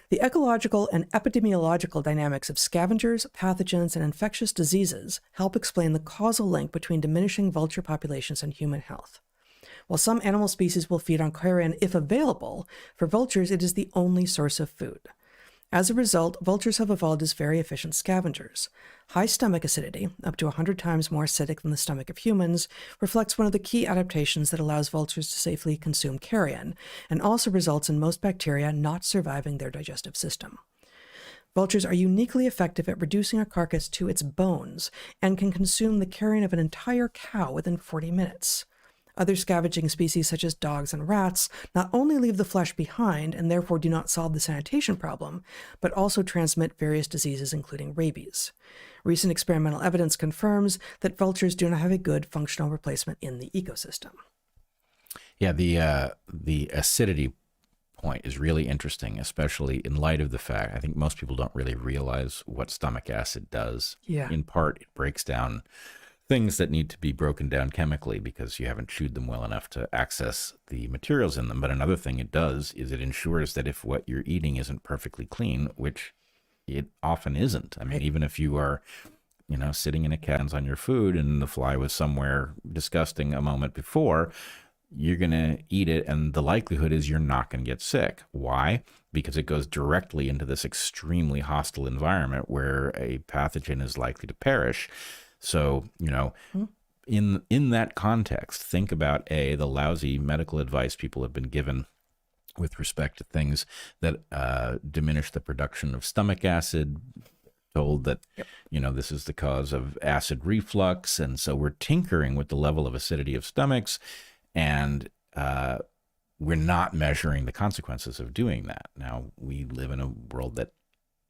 The ecological and epidemiological dynamics of scavengers, pathogens, and infectious diseases help explain the causal link between diminishing vulture populations and human health. While some animal species will feed on carrion if available, for vultures it is the only source of food. As a result, vultures have evolved as very efficient scavengers. High stomach acidity, up to 100 times more acidic than the stomach of humans, reflects one of the key adaptations that allows vultures to safely consume carrion, and also results in most bacteria not surviving their digestive system. Vultures are uniquely effective at reducing a carcass to its bones, and can consume the carrion of an entire cow within 40 minutes. Other scavenging species, such as dogs and rats, not only leave the flesh behind and therefore do not solve the sanitation problem, but also transmit various diseases, including rabies. Recent experimental evidence confirms that vultures do not have a good functional replacement in the ecosystem. Yeah, the acidity point is really interesting, especially in light of the fact, I think most people don't really realize what stomach acid does. Yeah. In part, it breaks down things that need to be broken down chemically because you haven't chewed them well enough to access the materials in them. But another thing it does is it ensures that if what you're eating isn't perfectly clean, which it often isn't. I mean, even if you are, sitting in a cans on your food and the fly was somewhere disgusting a moment before, you're going to eat it, and the likelihood is you're not going to get sick. Why? Because it goes directly into this extremely hostile environment where a pathogen is likely to perish. So, in that context, think about the lousy medical advice people have been given with respect to things that diminish the production of stomach acid, told that, this is the cause of acid reflux. And so we're tinkering with the level of acidity of stomachs, and we're not measuring the consequences of doing that. Now, we live in a world that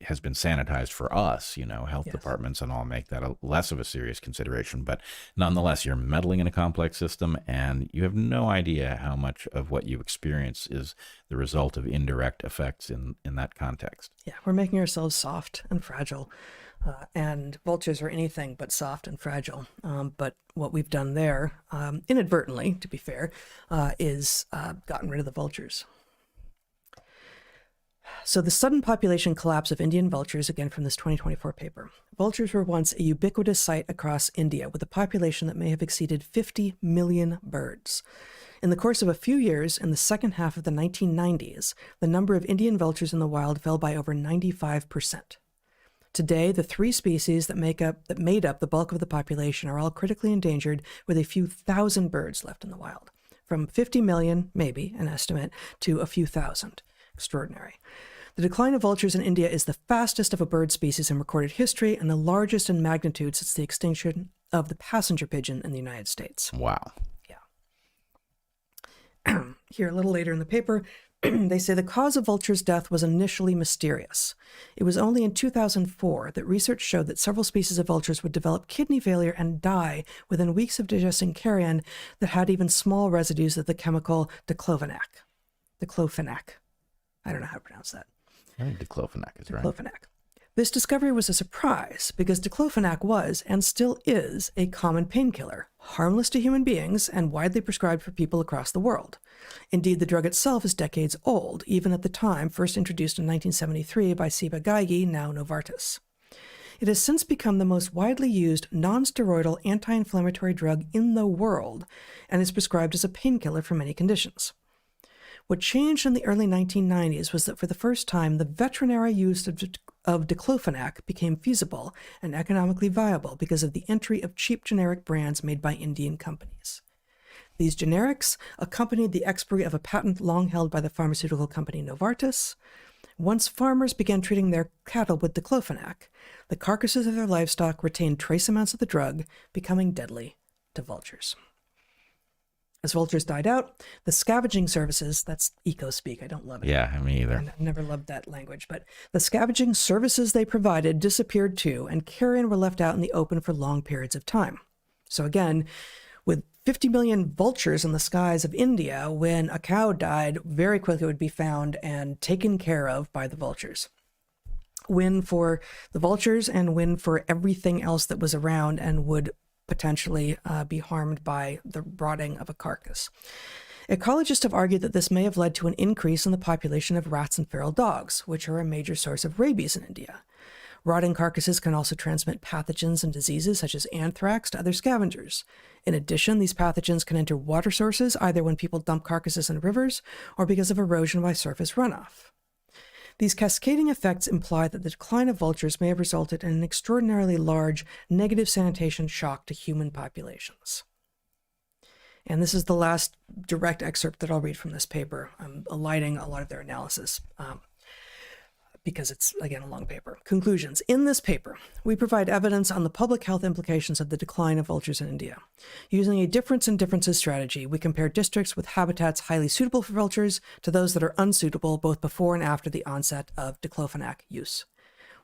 has been sanitized for us, health departments and all make that less of a serious consideration. But nonetheless, you're meddling in a complex system, and you have no idea how much of what you experience is the result of indirect effects in that context. Yeah, we're making ourselves soft and fragile. And vultures are anything but soft and fragile. But what we've done there, inadvertently, to be fair, is gotten rid of the vultures. So the sudden population collapse of Indian vultures, again from this 2024 paper. Vultures were once a ubiquitous sight across India, with a population that may have exceeded 50 million birds. In the course of a few years, in the second half of the 1990s, the number of Indian vultures in the wild fell by over 95%. Today, the three species that made up the bulk of the population are all critically endangered, with a few thousand birds left in the wild. From 50 million, maybe, an estimate, to a few thousand. Extraordinary. The decline of vultures in India is the fastest of a bird species in recorded history and the largest in magnitude since the extinction of the passenger pigeon in the United States. Wow. Yeah. Here, a little later in the paper, they say the cause of vultures' death was initially mysterious. It was only in 2004 that research showed that several species of vultures would develop kidney failure and die within weeks of digesting carrion that had even small residues of the chemical diclofenac. Diclofenac. I don't know how to pronounce that. I think diclofenac is right. Diclofenac. This discovery was a surprise because diclofenac was, and still is, a common painkiller, harmless to human beings and widely prescribed for people across the world. Indeed, the drug itself is decades old, even at the time first introduced in 1973 by Ciba Geigy, now Novartis. It has since become the most widely used non-steroidal anti-inflammatory drug in the world and is prescribed as a painkiller for many conditions. What changed in the early 1990s was that for the first time, the veterinary use of diclofenac became feasible and economically viable because of the entry of cheap generic brands made by Indian companies. These generics accompanied the expiry of a patent long held by the pharmaceutical company Novartis. Once farmers began treating their cattle with diclofenac, the carcasses of their livestock retained trace amounts of the drug, becoming deadly to vultures. As vultures died out, the scavenging services, that's eco-speak, I don't love it. Yeah, me either. I never loved that language, but the scavenging services they provided disappeared too, and carrion were left out in the open for long periods of time. So again, with 50 million vultures in the skies of India, when a cow died, very quickly it would be found and taken care of by the vultures. Win for the vultures and win for everything else that was around and would potentially be harmed by the rotting of a carcass. Ecologists have argued that this may have led to an increase in the population of rats and feral dogs, which are a major source of rabies in India. Rotting carcasses can also transmit pathogens and diseases such as anthrax to other scavengers. In addition, these pathogens can enter water sources either when people dump carcasses in rivers or because of erosion by surface runoff. These cascading effects imply that the decline of vultures may have resulted in an extraordinarily large negative sanitation shock to human populations. And this is the last direct excerpt that I'll read from this paper. I'm eliding a lot of their analysis because it's, again, a long paper. Conclusions. In this paper, we provide evidence on the public health implications of the decline of vultures in India. Using a difference in differences strategy, we compare districts with habitats highly suitable for vultures to those that are unsuitable both before and after the onset of diclofenac use.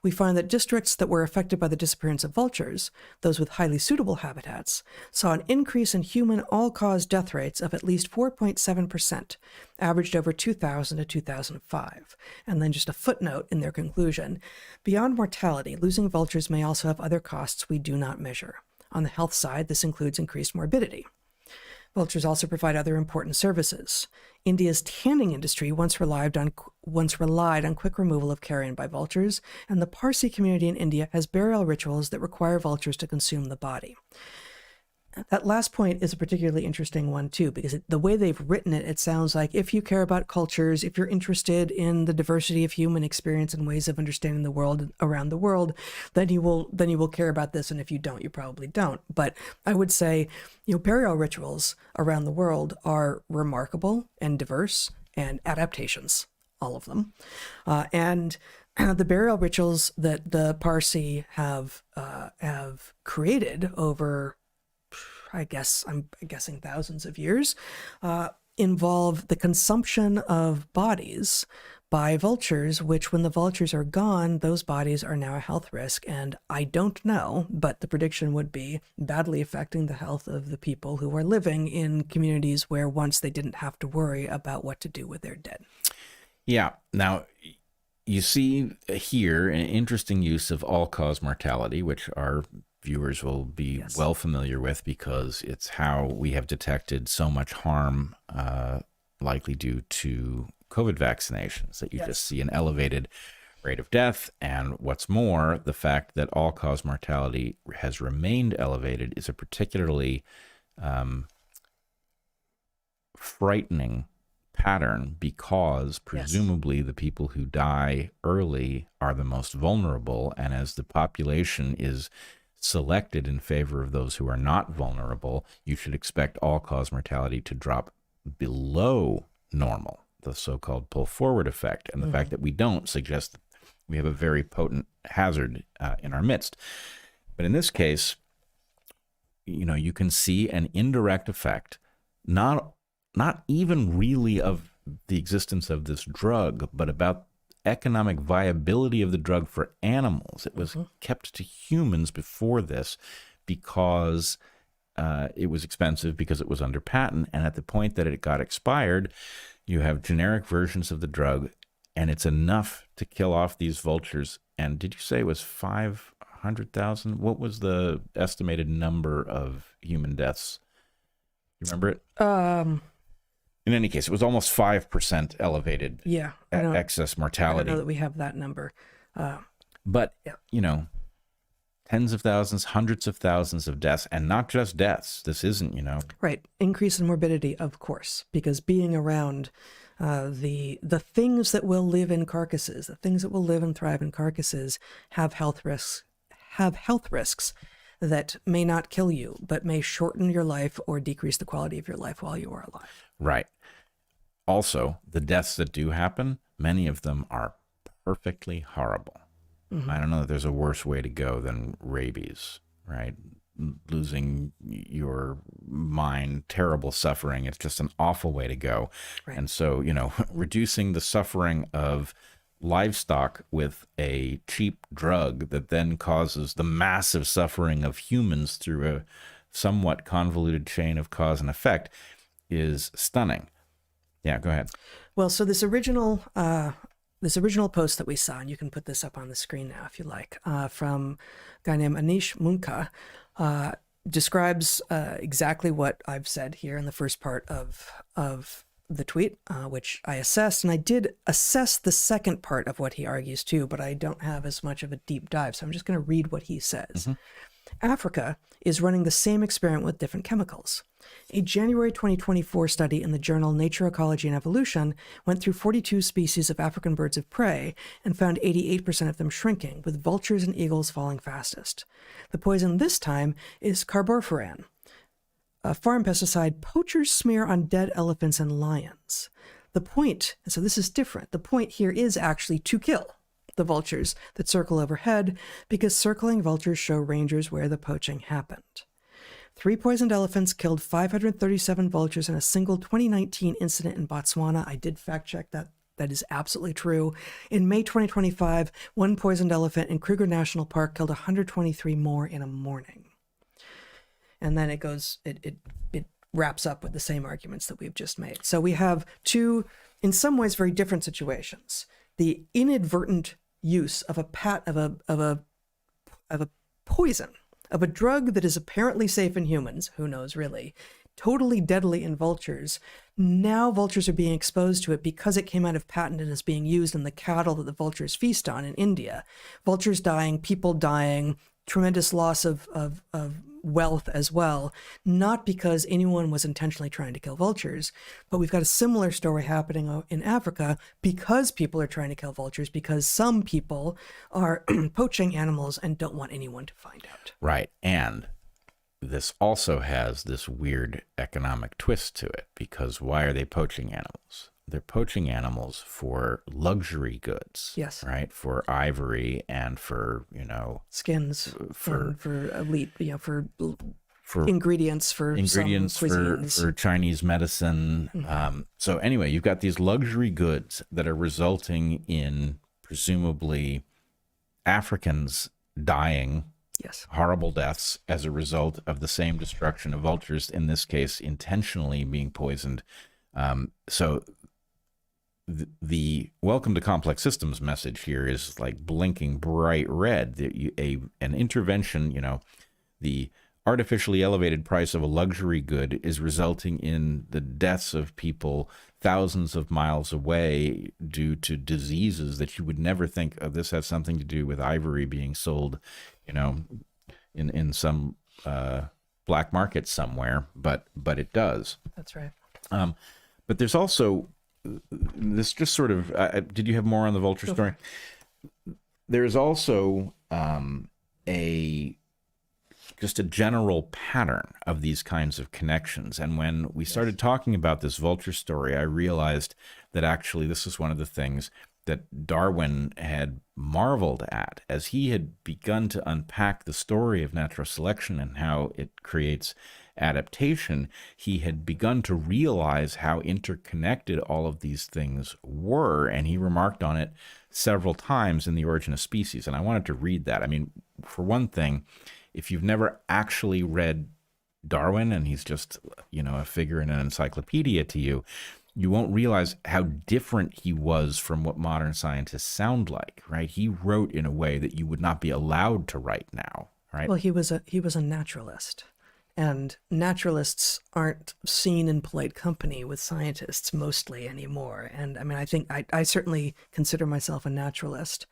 We find that districts that were affected by the disappearance of vultures, those with highly suitable habitats, saw an increase in human all-cause death rates of at least 4.7%, averaged over 2000 to 2005. And then just a footnote in their conclusion. Beyond mortality, losing vultures may also have other costs we do not measure. On the health side, this includes increased morbidity. Vultures also provide other important services. India's tanning industry once relied on quick removal of carrion by vultures, and the Parsi community in India has burial rituals that require vultures to consume the body. That last point is a particularly interesting one, too, because the way they've written it, it sounds like if you care about cultures, if you're interested in the diversity of human experience and ways of understanding the world around the world, then you will care about this. And if you don't, you probably don't. But I would say, burial rituals around the world are remarkable and diverse and adaptations, all of them. And the burial rituals that the Parsi have created over, I'm guessing thousands of years, involve the consumption of bodies by vultures, which when the vultures are gone, those bodies are now a health risk. And I don't know, but the prediction would be badly affecting the health of the people who are living in communities where once they didn't have to worry about what to do with their dead. Yeah. Now, you see here an interesting use of all-cause mortality, which our viewers will be well familiar with because it's how we have detected so much harm likely due to COVID vaccinations, that you just see an elevated rate of death. And what's more, the fact that all-cause mortality has remained elevated is a particularly frightening pattern because presumably the people who die early are the most vulnerable. And as the population is selected in favor of those who are not vulnerable, you should expect all-cause mortality to drop below normal, the so-called pull-forward effect. And the fact that we don't suggests that we have a very potent hazard in our midst. But in this case, you can see an indirect effect, not even really of the existence of this drug, but about economic viability of the drug for animals. It was kept to humans before this because it was expensive, because it was under patent. And at the point that it got expired, you have generic versions of the drug, and it's enough to kill off these vultures. And did you say it was 500,000? What was the estimated number of human deaths? You remember it? In any case, it was almost 5% elevated excess mortality. I don't know that we have that number. But, tens of thousands, hundreds of thousands of deaths, and not just deaths. This isn't, Right. Increase in morbidity, of course, because being around the things that will live in carcasses, the things that will live and thrive in carcasses have health risks that may not kill you, but may shorten your life or decrease the quality of your life while you are alive. Right. Also, the deaths that do happen, many of them are perfectly horrible. I don't know that there's a worse way to go than rabies, right? Losing your mind, terrible suffering. It's just an awful way to go. Right. And so, reducing the suffering of livestock with a cheap drug that then causes the massive suffering of humans through a somewhat convoluted chain of cause and effect is stunning. Yeah, go ahead. Well, so this original post that we saw, and you can put this up on the screen now if you like, from a guy named Anish Munka, describes exactly what I've said here in the first part of the tweet, which I assessed. And I did assess the second part of what he argues too, but I don't have as much of a deep dive. So I'm just going to read what he says. Africa is running the same experiment with different chemicals. A January 2024 study in the journal Nature, Ecology, and Evolution went through 42 species of African birds of prey and found 88% of them shrinking, with vultures and eagles falling fastest. The poison this time is carborfuran, a farm pesticide poachers smear on dead elephants and lions. The point, and so this is different, the point here is actually to kill the vultures that circle overhead, because circling vultures show rangers where the poaching happened. 3 poisoned elephants killed 537 vultures in a single 2019 incident in Botswana. I did fact check that. That is absolutely true. In May 2025, 1 poisoned elephant in Kruger National Park killed 123 more in a morning. And then it wraps up with the same arguments that we've just made. So we have two, in some ways, very different situations. The inadvertent use of a poison, of a drug that is apparently safe in humans, who knows really, totally deadly in vultures. Now vultures are being exposed to it because it came out of patent and is being used in the cattle that the vultures feast on in India. Vultures dying, people dying, tremendous loss of wealth as well, not because anyone was intentionally trying to kill vultures, but we've got a similar story happening in Africa because people are trying to kill vultures, because some people are poaching animals and don't want anyone to find out. Right. And this also has this weird economic twist to it, because why are they poaching animals? they're poaching animals for luxury goods. Yes. Right. For ivory and for, Skins and for elite, for ingredients for ingredients some cuisines. for Chinese medicine. So anyway, you've got these luxury goods that are resulting in presumably Africans dying Yes. horrible deaths as a result of the same destruction of vultures, in this case, intentionally being poisoned. So the welcome to complex systems message here is like blinking bright red. An intervention, the artificially elevated price of a luxury good is resulting in the deaths of people thousands of miles away due to diseases that you would never think of. This has something to do with ivory being sold, in some black market somewhere, but it does. That's right. But there's also this just sort of, did you have more on the vulture story? There's also just a general pattern of these kinds of connections. And when we started talking about this vulture story, I realized that actually this is one of the things that Darwin had marveled at as he had begun to unpack the story of natural selection and how it creates adaptation. He had begun to realize how interconnected all of these things were, and he remarked on it several times in The Origin of Species. And I wanted to read that. I mean, for one thing, if you've never actually read Darwin and he's just, a figure in an encyclopedia to you, you won't realize how different he was from what modern scientists sound like, right? He wrote in a way that you would not be allowed to write now, right? Well, he was a naturalist, and naturalists aren't seen in polite company with scientists mostly anymore. And I mean, I think I certainly consider myself a naturalist.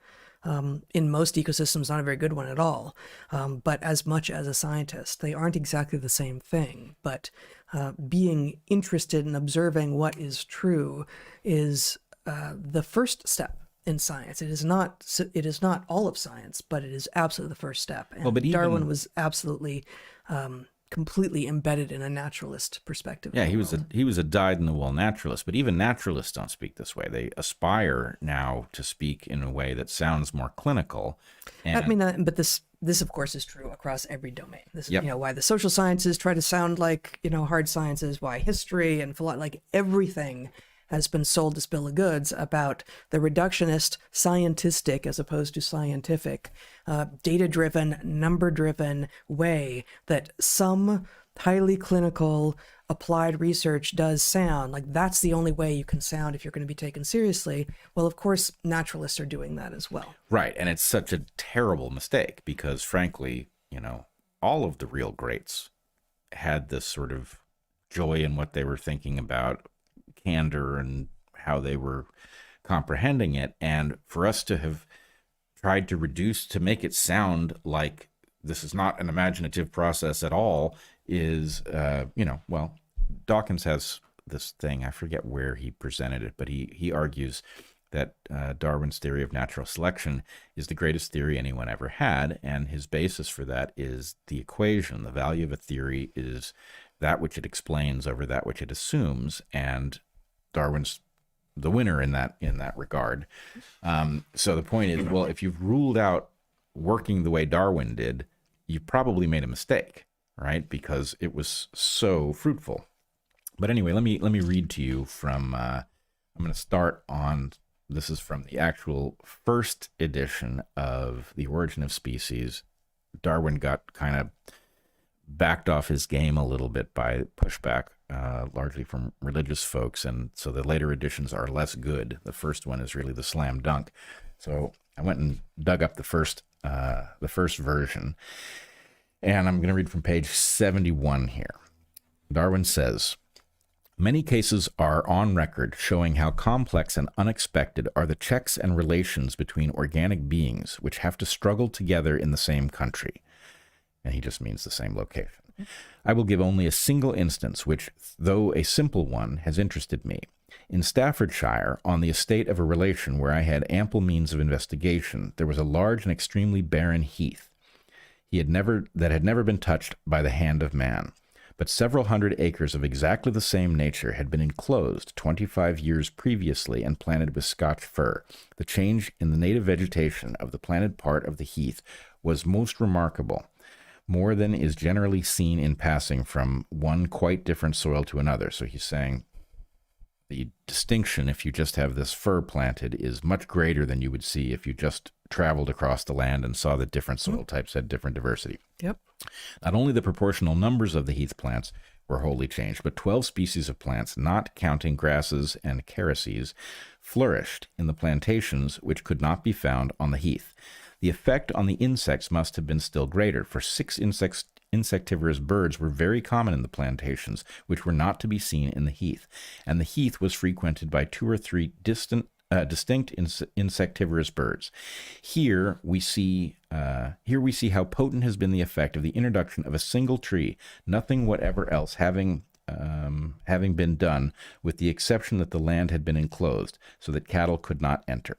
In most ecosystems, not a very good one at all, but as much as a scientist. They aren't exactly the same thing, but being interested in observing what is true is the first step in science. It is not all of science, but it is absolutely the first step. And Darwin was absolutely completely embedded in a naturalist perspective. Yeah, he was a dyed-in-the-wool naturalist, but even naturalists don't speak this way. They aspire now to speak in a way that sounds more clinical. And, I mean, but this of course is true across every domain. This is why the social sciences try to sound like hard sciences, why history and philosophy, like everything has been sold as bill of goods about the reductionist, scientistic as opposed to scientific, data-driven, number-driven way that some highly clinical applied research does sound. Like that's the only way you can sound if you're going to be taken seriously. Well, of course, naturalists are doing that as well. Right, and it's such a terrible mistake because, frankly, all of the real greats had this sort of joy in what they were thinking about, candor and how they were comprehending it. And for us to have tried to make it sound like this is not an imaginative process at all is, well, Dawkins has this thing, I forget where he presented it, but he argues that Darwin's theory of natural selection is the greatest theory anyone ever had. And his basis for that is the equation. The value of a theory is that which it explains over that which it assumes, and Darwin's the winner in that regard. So the point is, well, if you've ruled out working the way Darwin did, you probably made a mistake, right? Because it was so fruitful. But anyway, let me read to you from. I'm going to start on. This is from the actual first edition of The Origin of Species. Darwin got kind of backed off his game a little bit by pushback, largely from religious folks, and so the later editions are less good. The first one is really the slam dunk. So I went and dug up the first version, and I'm going to read from page 71 here. Darwin says, "Many cases are on record showing how complex and unexpected are the checks and relations between organic beings which have to struggle together in the same country." And he just means the same location. "I will give only a single instance which, though a simple one, has interested me. In Staffordshire, on the estate of a relation where I had ample means of investigation, there was a large and extremely barren heath that had never been touched by the hand of man. but several hundred acres of exactly the same nature had been enclosed 25 years previously and planted with Scotch fir. The change in the native vegetation of the planted part of the heath was most remarkable, more than is generally seen in passing from one quite different soil to another. So he's saying the distinction, if you just have this fir planted, is much greater than you would see if you just traveled across the land and saw that different soil types had different diversity. Yep. Not only the proportional numbers of the heath plants were wholly changed, but 12 species of plants, not counting grasses and carices, flourished in the plantations which could not be found on the heath. The effect on the insects must have been still greater, for 6 insectivorous birds were very common in the plantations, which were not to be seen in the heath, and the heath was frequented by 2 or 3 distinct insectivorous birds. Here we see how potent has been the effect of the introduction of a single tree, nothing whatever else having been done, with the exception that the land had been enclosed, so that cattle could not enter.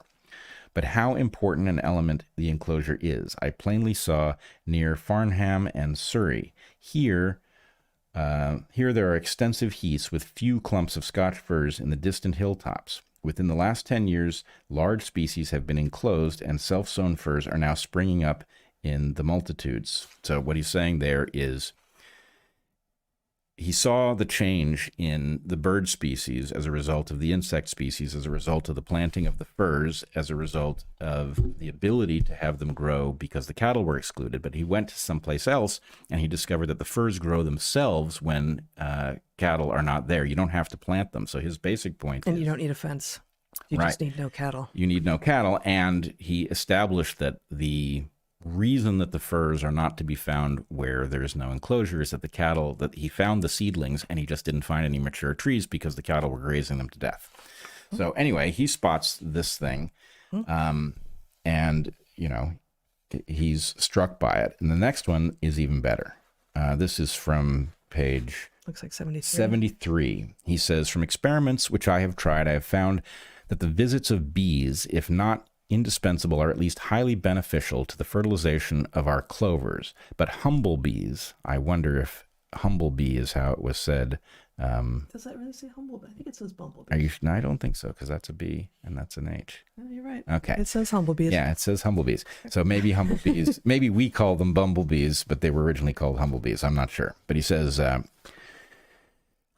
But how important an element the enclosure is, I plainly saw near Farnham and Surrey. Here there are extensive heaths with few clumps of Scotch firs in the distant hilltops. Within the last 10 years, large species have been enclosed, and self-sown firs are now springing up in the multitudes. So what he's saying there is he saw the change in the bird species as a result of the insect species, as a result of the planting of the firs, as a result of the ability to have them grow because the cattle were excluded. But he went to someplace else and he discovered that the firs grow themselves when cattle are not there. You don't have to plant them. So his basic point And is, you don't need a fence. You just need no cattle. you need no cattle. And he established that the reason that the firs are not to be found where there's no enclosure is that the cattle, that he found the seedlings and he just didn't find any mature trees because the cattle were grazing them to death. So anyway, he spots this thing, and he's struck by it. And the next one is even better. This is from page Looks like 73. 73. He says, from experiments which I have tried, I have found that the visits of bees, if not indispensable, are at least highly beneficial to the fertilization of our clovers. But humblebees, I wonder if humblebee is how it was said. Does that really say humblebee? I think it says bumblebee. Are you? No, I don't think so, because that's a B and that's an H. Oh, you're right. Okay. It says humblebees. Yeah, it says humblebees. So maybe humblebees, maybe we call them bumblebees, but they were originally called humblebees. I'm not sure. But he says,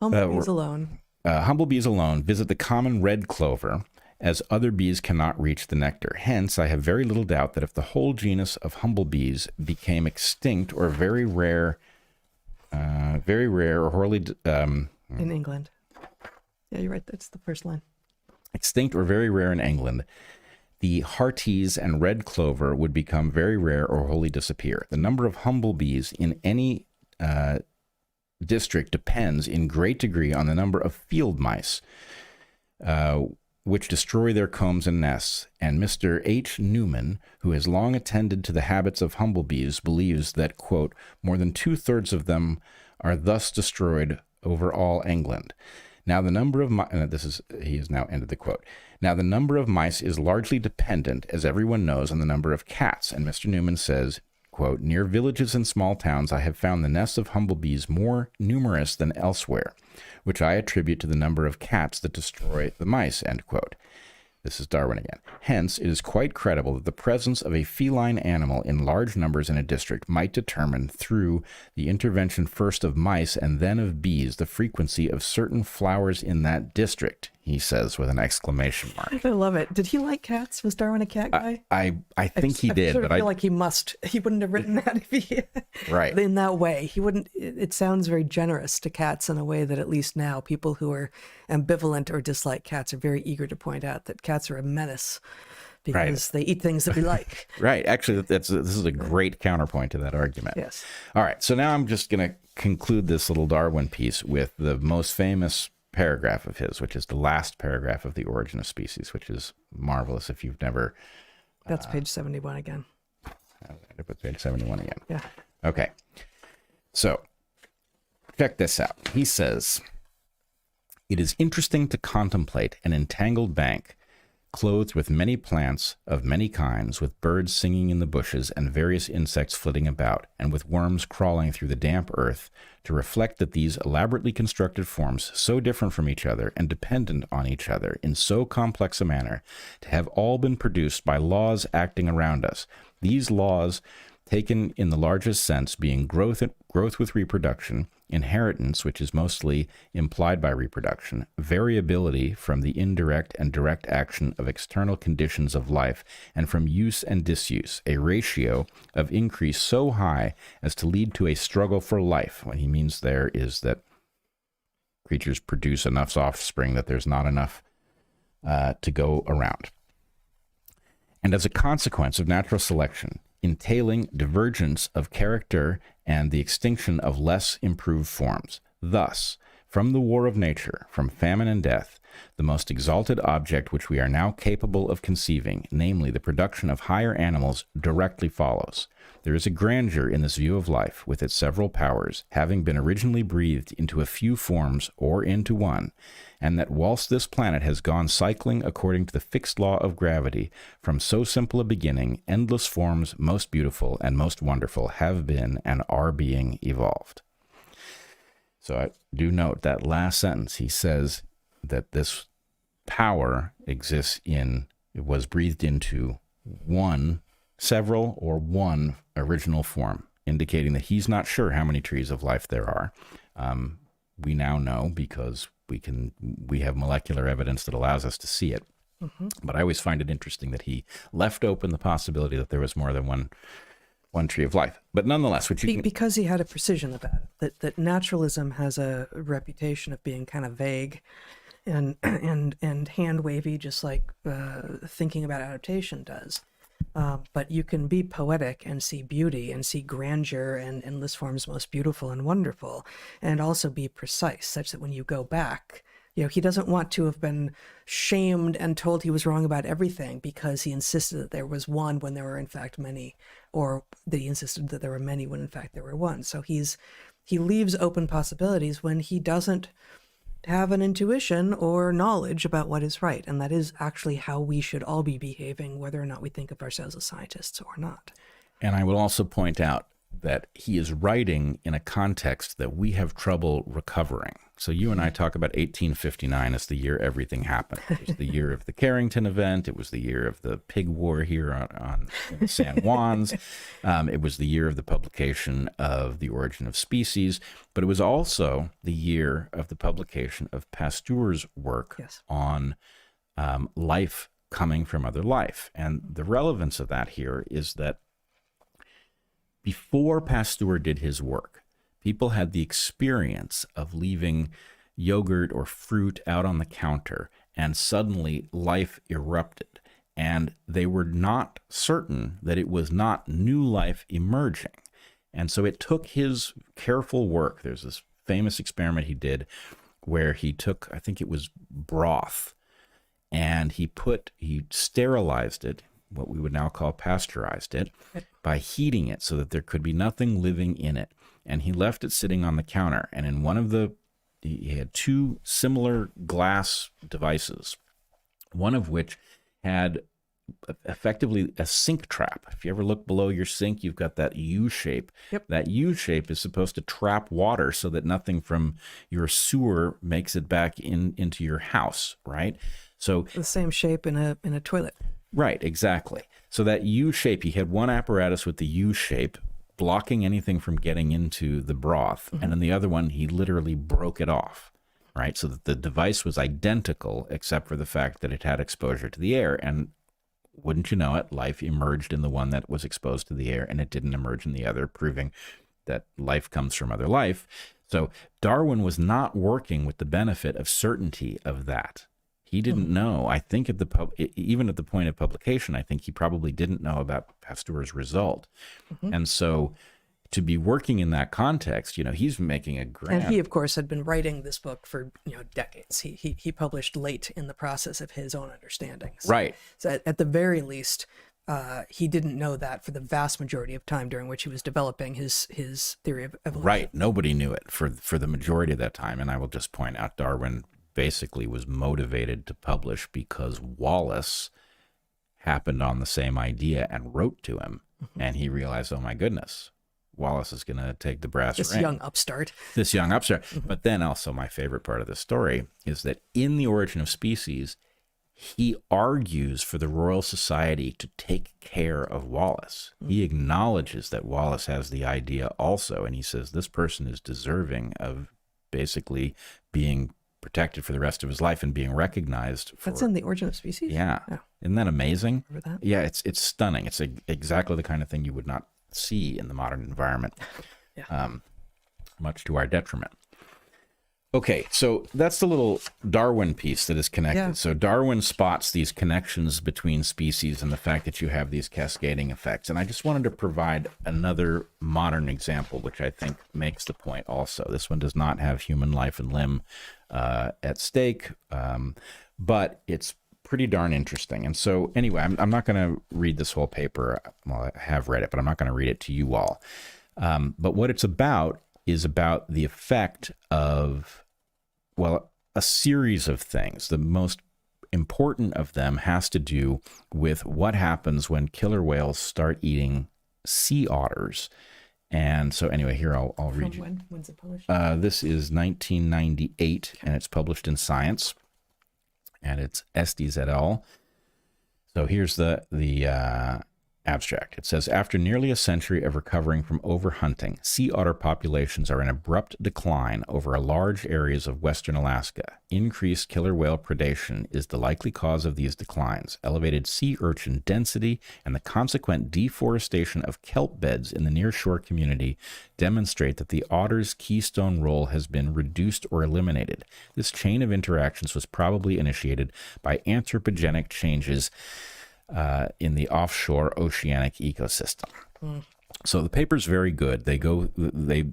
Humblebees alone. Humblebees alone visit the common red clover, as other bees cannot reach the nectar. Hence, I have very little doubt that if the whole genus of humblebees became extinct or very rare or wholly In England. Yeah, you're right. That's the first line. extinct or very rare in England, the hearties and red clover would become very rare or wholly disappear. The number of humblebees in any district depends in great degree on the number of field mice, which destroy their combs and nests, and Mr. H. Newman, who has long attended to the habits of humblebees, believes that, quote, more than 2/3 of them are thus destroyed over all England. Now the number of he has now ended the quote. Now the number of mice is largely dependent, as everyone knows, on the number of cats, and Mr. Newman says, quote, near villages and small towns I have found the nests of humblebees more numerous than elsewhere, which I attribute to the number of cats that destroy the mice, end quote. This is Darwin again. Hence, it is quite credible that the presence of a feline animal in large numbers in a district might determine, through the intervention first of mice and then of bees, the frequency of certain flowers in that district, he says with an exclamation mark. I love it. Did he like cats? Was Darwin a cat guy? I think he did, sort of but feel like he wouldn't have written that if he right. in that way. He wouldn't. It sounds very generous to cats in a way that at least now people who are ambivalent or dislike cats are very eager to point out that cats are a menace because they eat things that we like. Right. Actually, this is a great counterpoint to that argument. Yes. All right. So now I'm just going to conclude this little Darwin piece with the most famous paragraph of his, which is the last paragraph of The Origin of Species, which is marvelous if you've never... That's page 71 again. I put page 71 again. Yeah. Okay. So, check this out. He says, it is interesting to contemplate an entangled bank clothed with many plants of many kinds, with birds singing in the bushes and various insects flitting about, and with worms crawling through the damp earth, to reflect that these elaborately constructed forms, so different from each other and dependent on each other in so complex a manner, to have all been produced by laws acting around us. These laws, taken in the largest sense, being growth with reproduction, inheritance, which is mostly implied by reproduction, variability from the indirect and direct action of external conditions of life, and from use and disuse, a ratio of increase so high as to lead to a struggle for life. What he means there is that creatures produce enough offspring that there's not enough to go around. And as a consequence of natural selection, entailing divergence of character and the extinction of less improved forms. Thus, from the war of nature, from famine and death, the most exalted object which we are now capable of conceiving, namely the production of higher animals, directly follows. There is a grandeur in this view of life, with its several powers, having been originally breathed into a few forms or into one, and that whilst this planet has gone cycling according to the fixed law of gravity, from so simple a beginning, endless forms, most beautiful and most wonderful, have been and are being evolved. So I do note that last sentence. He says that this power exists in, it was breathed into one, several, or one original form, indicating that he's not sure how many trees of life there are. We now know because we have molecular evidence that allows us to see it. Mm-hmm. But I always find it interesting that he left open the possibility that there was more than one tree of life. But nonetheless, because he had a precision about it, that naturalism has a reputation of being kind of vague and hand wavy, just like thinking about adaptation does. But you can be poetic and see beauty and see grandeur and endless forms most beautiful and wonderful, and also be precise, such that when you go back, he doesn't want to have been shamed and told he was wrong about everything because he insisted that there was one when there were in fact many, or that he insisted that there were many when in fact there were one. So he leaves open possibilities when he doesn't have an intuition or knowledge about what is right. And that is actually how we should all be behaving, whether or not we think of ourselves as scientists or not. And I will also point out that he is writing in a context that we have trouble recovering. So you and I talk about 1859 as the year everything happened. It was the year of the Carrington event. It was the year of the pig war here on San Juan's. It was the year of the publication of The Origin of Species. But it was also the year of the publication of Pasteur's work on life coming from other life. And the relevance of that here is that before Pasteur did his work, people had the experience of leaving yogurt or fruit out on the counter, and suddenly life erupted. And they were not certain that it was not new life emerging. And so it took his careful work. There's this famous experiment he did where he took, I think it was broth, and he sterilized it, what we would now call pasteurized it, by heating it so that there could be nothing living in it. And he left it sitting on the counter. And in one of he had two similar glass devices, one of which had effectively a sink trap. If you ever look below your sink, you've got that U shape. Yep. That U shape is supposed to trap water so that nothing from your sewer makes it back into your house, right? So the same shape in a toilet. Right, exactly. So that U shape, he had one apparatus with the U shape blocking anything from getting into the broth. Mm-hmm. And then the other one, he literally broke it off, right? So that the device was identical, except for the fact that it had exposure to the air. And wouldn't you know it, life emerged in the one that was exposed to the air, and it didn't emerge in the other, proving that life comes from other life. So Darwin was not working with the benefit of certainty of that. He didn't know. I think even at the point of publication, I think he probably didn't know about Pasteur's result. Mm-hmm. And so to be working in that context, he's making a grand... And he, of course, had been writing this book for, decades. He published late in the process of his own understandings. Right. So at the very least, he didn't know that for the vast majority of time during which he was developing his theory of evolution. Right. Nobody knew it for the majority of that time. And I will just point out Darwin basically was motivated to publish because Wallace happened on the same idea and wrote to him. And he realized, oh my goodness, Wallace is going to take the brass ring. This young upstart. This young upstart. But then also my favorite part of the story is that in The Origin of Species, he argues for the Royal Society to take care of Wallace. He acknowledges that Wallace has the idea also, and he says this person is deserving of basically being protected for the rest of his life and being recognized for... That's in The Origin of Species? Yeah. Oh. Isn't that amazing? Remember that? Yeah, it's stunning. It's exactly the kind of thing you would not see in the modern environment, much to our detriment. Okay, so that's the little Darwin piece that is connected. Yeah. So Darwin spots these connections between species and the fact that you have these cascading effects. And I just wanted to provide another modern example, which I think makes the point also. This one does not have human life and limb at stake, but it's pretty darn interesting. And so anyway, I'm not going to read this whole paper. Well, I have read it, but I'm not going to read it to you all. But what it's about is about the effect of, well, a series of things. The most important of them has to do with what happens when killer whales start eating sea otters. And so anyway, here I'll read you. When's it published? This is 1998, and it's published in Science, and it's Estes et al. So here's the abstract. It says, after nearly a century of recovering from overhunting, sea otter populations are in abrupt decline over large areas of western Alaska. Increased killer whale predation is the likely cause of these declines. Elevated sea urchin density and the consequent deforestation of kelp beds in the nearshore community demonstrate that the otter's keystone role has been reduced or eliminated. This chain of interactions was probably initiated by anthropogenic changes in the offshore oceanic ecosystem. So the paper's very good. They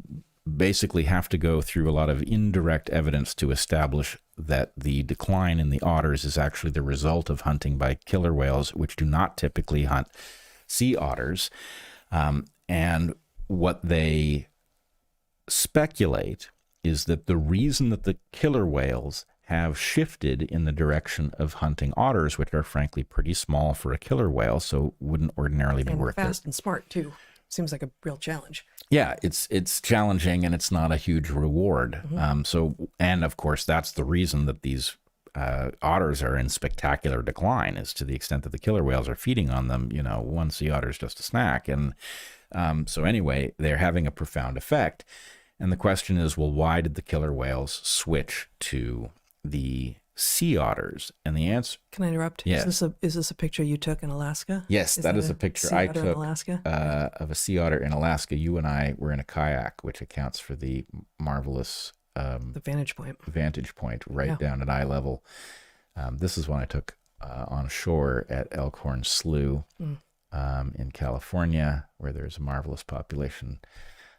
basically have to go through a lot of indirect evidence to establish that the decline in the otters is actually the result of hunting by killer whales, which do not typically hunt sea otters. And what they speculate is that the reason that the killer whales have shifted in the direction of hunting otters, which are frankly pretty small for a killer whale, so wouldn't ordinarily be worth it. And fast and smart too. Seems like a real challenge. Yeah, it's challenging and it's not a huge reward. And of course, that's the reason that these otters are in spectacular decline, is to the extent that the killer whales are feeding on them. You know, one sea otter is just a snack. And so anyway, they're having a profound effect. And the question is, well, why did the killer whales switch to the sea otters? And the answer... Can I interrupt? Yes. Is this a picture you took in Alaska? Yes, that is a picture I took in Alaska? of a sea otter in Alaska. You and I were in a kayak, which accounts for the marvelous the vantage point right down at eye level. This is one I took on shore at Elkhorn Slough in California, where there's a marvelous population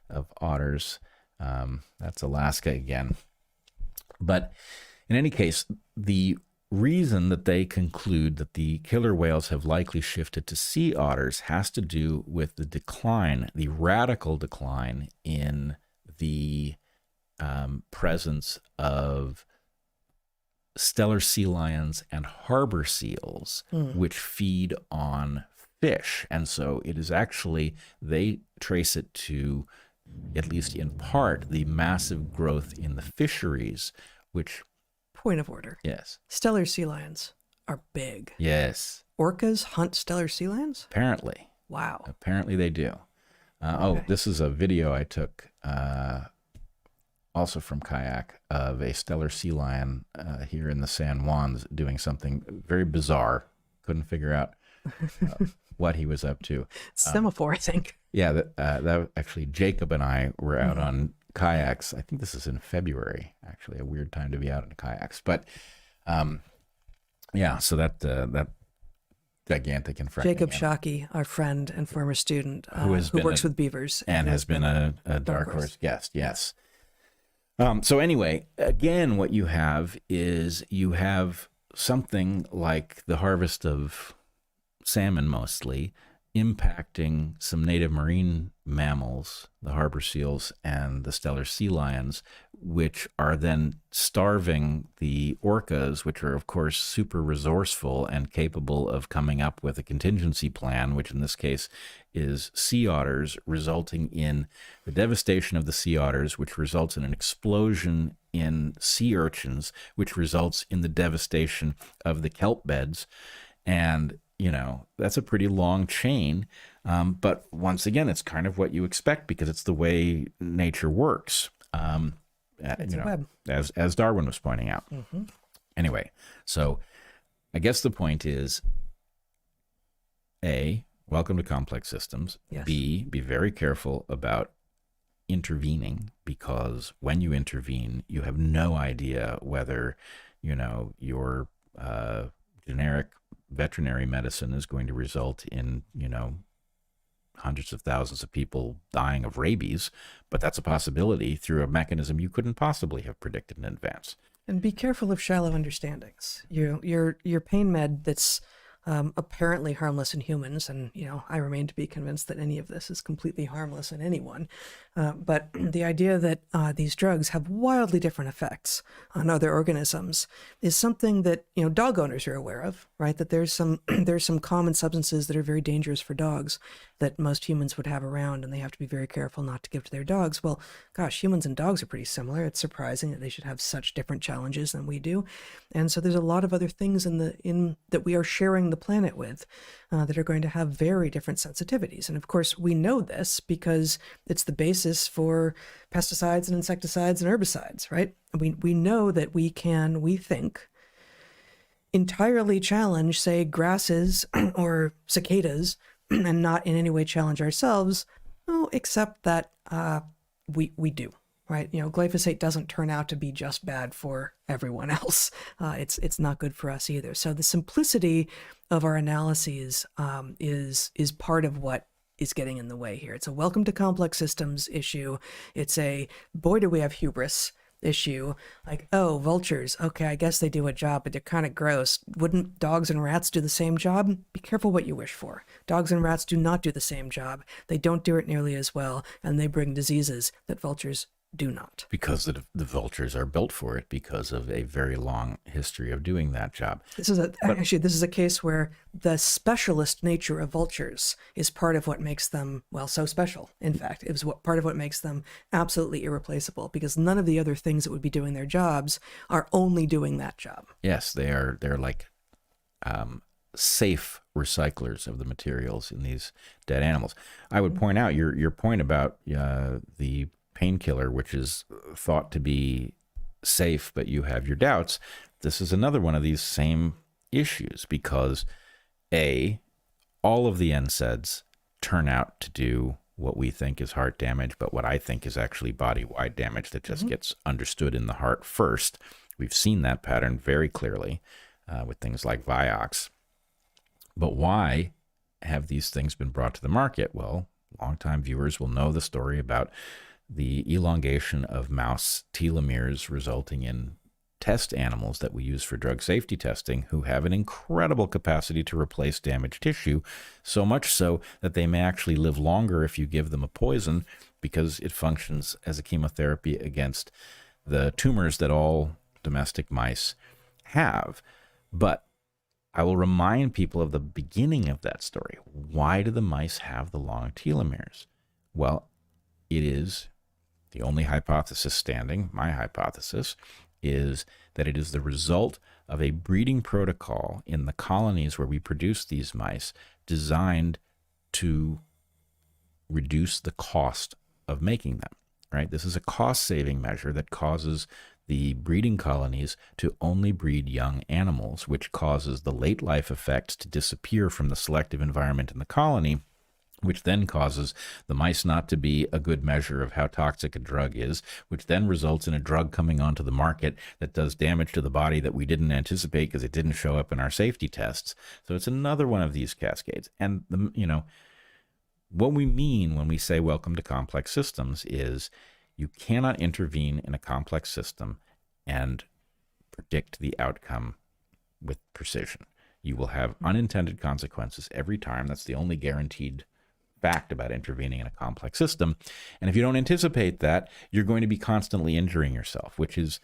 of otters. That's Alaska again. But in any case, the reason that they conclude that the killer whales have likely shifted to sea otters has to do with the decline, the radical decline in the presence of stellar sea lions and harbor seals, which feed on fish. And so it is actually, they trace it to, at least in part, the massive growth in the fisheries, which... Point of order. Yes. Stellar sea lions are big. Yes. Orcas hunt stellar sea lions? Apparently. Wow. Apparently they do. Okay. Oh, this is a video I took also from kayak of a stellar sea lion here in the San Juans doing something very bizarre. Couldn't figure out what he was up to. Semaphore, I think. Yeah, that actually, Jacob and I were out on kayaks. I think this is in February, actually, a weird time to be out on kayaks. But yeah, so that gigantic and frightening Jacob Shockey, our friend and former student, who works with beavers and has been a Dark Horse guest. Yes. So anyway, again, what you have is you have something like the harvest of salmon, mostly, impacting some native marine mammals, the harbor seals and the stellar sea lions, which are then starving the orcas, which are, of course, super resourceful and capable of coming up with a contingency plan, which in this case is sea otters, resulting in the devastation of the sea otters, which results in an explosion in sea urchins, which results in the devastation of the kelp beds. And that's a pretty long chain. But once again, it's kind of what you expect because it's the way nature works. It's a web. As Darwin was pointing out. Mm-hmm. Anyway, so I guess the point is, A, welcome to complex systems. Yes. B, be very careful about intervening, because when you intervene, you have no idea whether, your generic veterinary medicine is going to result in, hundreds of thousands of people dying of rabies, but that's a possibility through a mechanism you couldn't possibly have predicted in advance. And be careful of shallow understandings. Your pain med that's apparently harmless in humans, and I remain to be convinced that any of this is completely harmless in anyone. But the idea that these drugs have wildly different effects on other organisms is something that dog owners are aware of, right? That there's some common substances that are very dangerous for dogs that most humans would have around, and they have to be very careful not to give to their dogs. Well, gosh, humans and dogs are pretty similar. It's surprising that they should have such different challenges than we do, and so there's a lot of other things in that we are sharing the planet with that are going to have very different sensitivities. And of course, we know this because it's the basis for pesticides and insecticides and herbicides, right? We know that we think, entirely challenge, say, grasses or cicadas and not in any way challenge ourselves, except that we do. Right, glyphosate doesn't turn out to be just bad for everyone else. It's not good for us either. So the simplicity of our analyses is part of what is getting in the way here. It's a welcome to complex systems issue. It's a boy do we have hubris issue. Like, oh, vultures, okay, I guess they do a job, but they're kind of gross. Wouldn't dogs and rats do the same job? Be careful what you wish for. Dogs and rats do not do the same job. They don't do it nearly as well, and they bring diseases that vultures do not. Because the vultures are built for it because of a very long history of doing that job. This is a case where the specialist nature of vultures is part of what makes them, so special. In fact, it was part of what makes them absolutely irreplaceable, because none of the other things that would be doing their jobs are only doing that job. Yes, they're like safe recyclers of the materials in these dead animals. I would point out your point about the painkiller, which is thought to be safe, but you have your doubts. This is another one of these same issues, because all of the NSAIDs turn out to do what we think is heart damage, but what I think is actually body-wide damage that just gets understood in the heart first. We've seen that pattern very clearly with things like Vioxx. But why have these things been brought to the market? Well, longtime viewers will know the story about the elongation of mouse telomeres resulting in test animals that we use for drug safety testing, who have an incredible capacity to replace damaged tissue, so much so that they may actually live longer if you give them a poison, because it functions as a chemotherapy against the tumors that all domestic mice have. But I will remind people of the beginning of that story. Why do the mice have the long telomeres? Well, it is the only hypothesis standing. My hypothesis is that it is the result of a breeding protocol in the colonies where we produce these mice, designed to reduce the cost of making them, right? This is a cost-saving measure that causes the breeding colonies to only breed young animals, which causes the late life effects to disappear from the selective environment in the colony, which then causes the mice not to be a good measure of how toxic a drug is, which then results in a drug coming onto the market that does damage to the body that we didn't anticipate because it didn't show up in our safety tests. So it's another one of these cascades. And, what we mean when we say welcome to complex systems is you cannot intervene in a complex system and predict the outcome with precision. You will have unintended consequences every time. That's the only guaranteed fact about intervening in a complex system. And if you don't anticipate that, you're going to be constantly injuring yourself, which is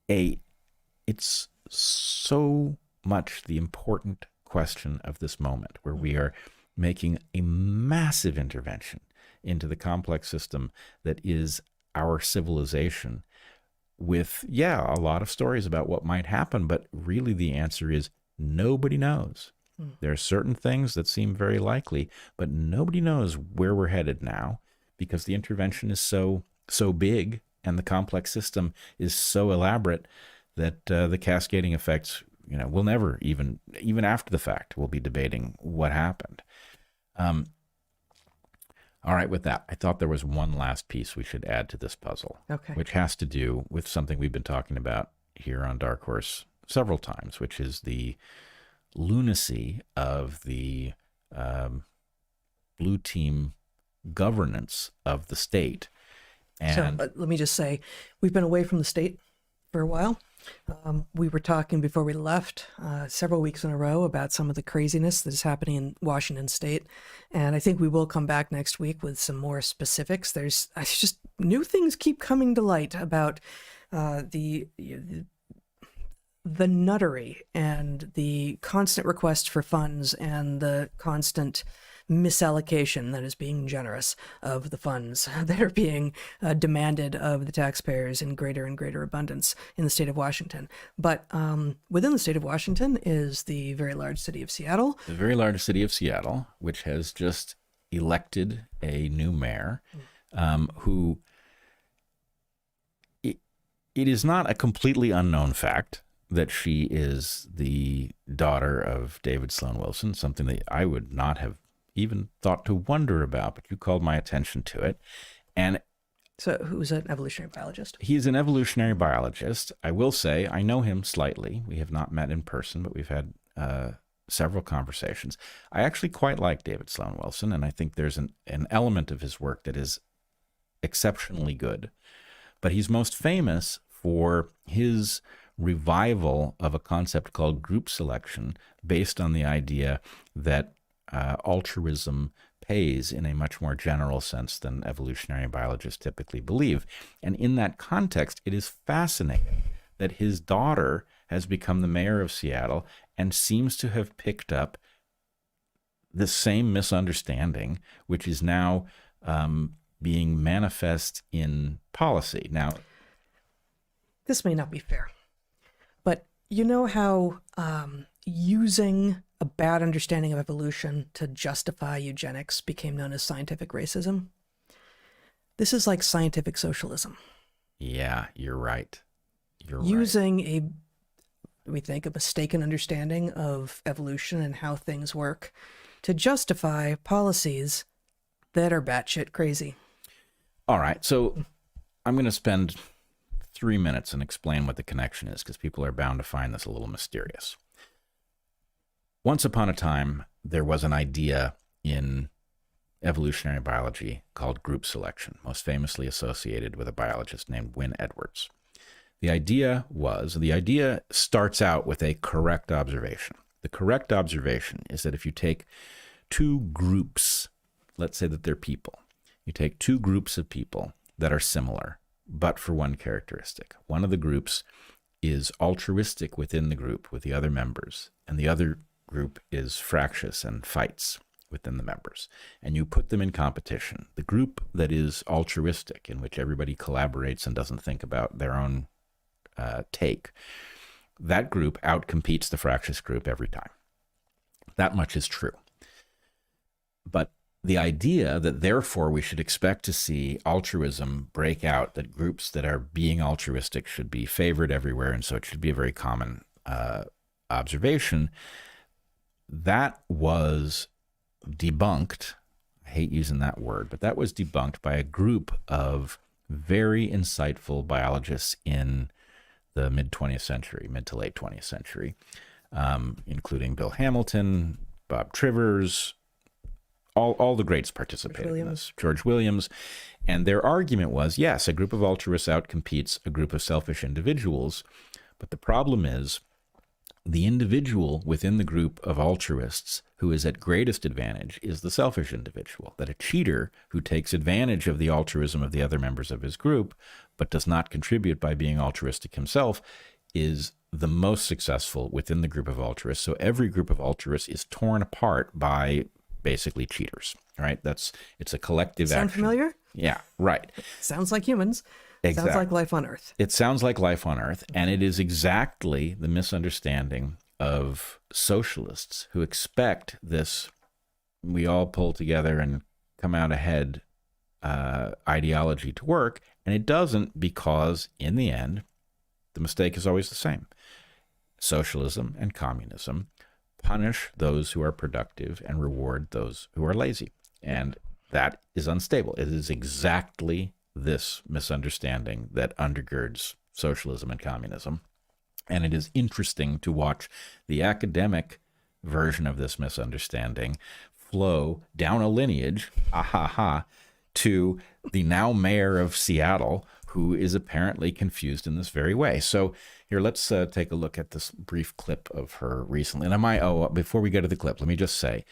it's so much the important question of this moment, where we are making a massive intervention into the complex system that is our civilization, with, a lot of stories about what might happen, but really the answer is nobody knows. There are certain things that seem very likely, but nobody knows where we're headed now, because the intervention is so big and the complex system is so elaborate that the cascading effects, we'll never, even after the fact, we'll be debating what happened. All right, with that, I thought there was one last piece we should add to this puzzle, which has to do with something we've been talking about here on Dark Horse several times, which is the lunacy of the blue team governance of the state. And so let me just say, we've been away from the state for a while. We were talking before we left several weeks in a row about some of the craziness that is happening in Washington state. And I think we will come back next week with some more specifics. There's just new things keep coming to light about the nuttery and the constant request for funds and the constant misallocation that is being generous of the funds that are being demanded of the taxpayers in greater and greater abundance in the state of Washington. But within the state of Washington is the very large city of Seattle. The very large city of Seattle, which has just elected a new mayor who, it is not a completely unknown fact that she is the daughter of David Sloan Wilson, something that I would not have even thought to wonder about, but you called my attention to it. And so who's an evolutionary biologist? He's an evolutionary biologist. I will say I know him slightly. We have not met in person, but we've had several conversations. I actually quite like David Sloan Wilson, and I think there's an element of his work that is exceptionally good. But he's most famous for his revival of a concept called group selection, based on the idea that altruism pays in a much more general sense than evolutionary biologists typically believe. And in that context, it is fascinating that his daughter has become the mayor of Seattle and seems to have picked up the same misunderstanding, which is now being manifest in policy. Now, this may not be fair, but you know how using a bad understanding of evolution to justify eugenics became known as scientific racism? This is like scientific socialism. Yeah, you're right. Using we think, a mistaken understanding of evolution and how things work to justify policies that are batshit crazy. All right, so I'm going to spend 3 minutes and explain what the connection is, because people are bound to find this a little mysterious. Once upon a time, there was an idea in evolutionary biology called group selection, most famously associated with a biologist named Wynne Edwards. The idea starts out with a correct observation. The correct observation is that if you take two groups, let's say that they're people, you take two groups of people that are similar, but for one characteristic. One of the groups is altruistic within the group with the other members, and the other group is fractious and fights within the members. And you put them in competition. The group that is altruistic, in which everybody collaborates and doesn't think about their own take, that group outcompetes the fractious group every time. That much is true. But the idea that therefore we should expect to see altruism break out, that groups that are being altruistic should be favored everywhere, and so it should be a very common observation, that was debunked. I hate using that word, but that was debunked by a group of very insightful biologists in the mid to late 20th century, including Bill Hamilton, Bob Trivers, all the greats participated in this. George Williams. And their argument was, yes, a group of altruists outcompetes a group of selfish individuals, but the problem is The individual within the group of altruists who is at greatest advantage is the selfish individual, that a cheater who takes advantage of the altruism of the other members of his group, but does not contribute by being altruistic himself, is the most successful within the group of altruists. So every group of altruists is torn apart by basically cheaters, right? It's a collective Sound action. familiar? Yeah, right. Sounds like humans. Exactly. Sounds like life on Earth. It sounds like life on Earth, and it is exactly the misunderstanding of socialists who expect this we all pull together and come out ahead ideology to work, and it doesn't, because in the end, the mistake is always the same. Socialism and communism punish those who are productive and reward those who are lazy, and that is unstable. It is exactly this misunderstanding that undergirds socialism and communism. And it is interesting to watch the academic version of this misunderstanding flow down a lineage, to the now mayor of Seattle, who is apparently confused in this very way. So here, let's take a look at this brief clip of her recently. And before we go to the clip, let me just say,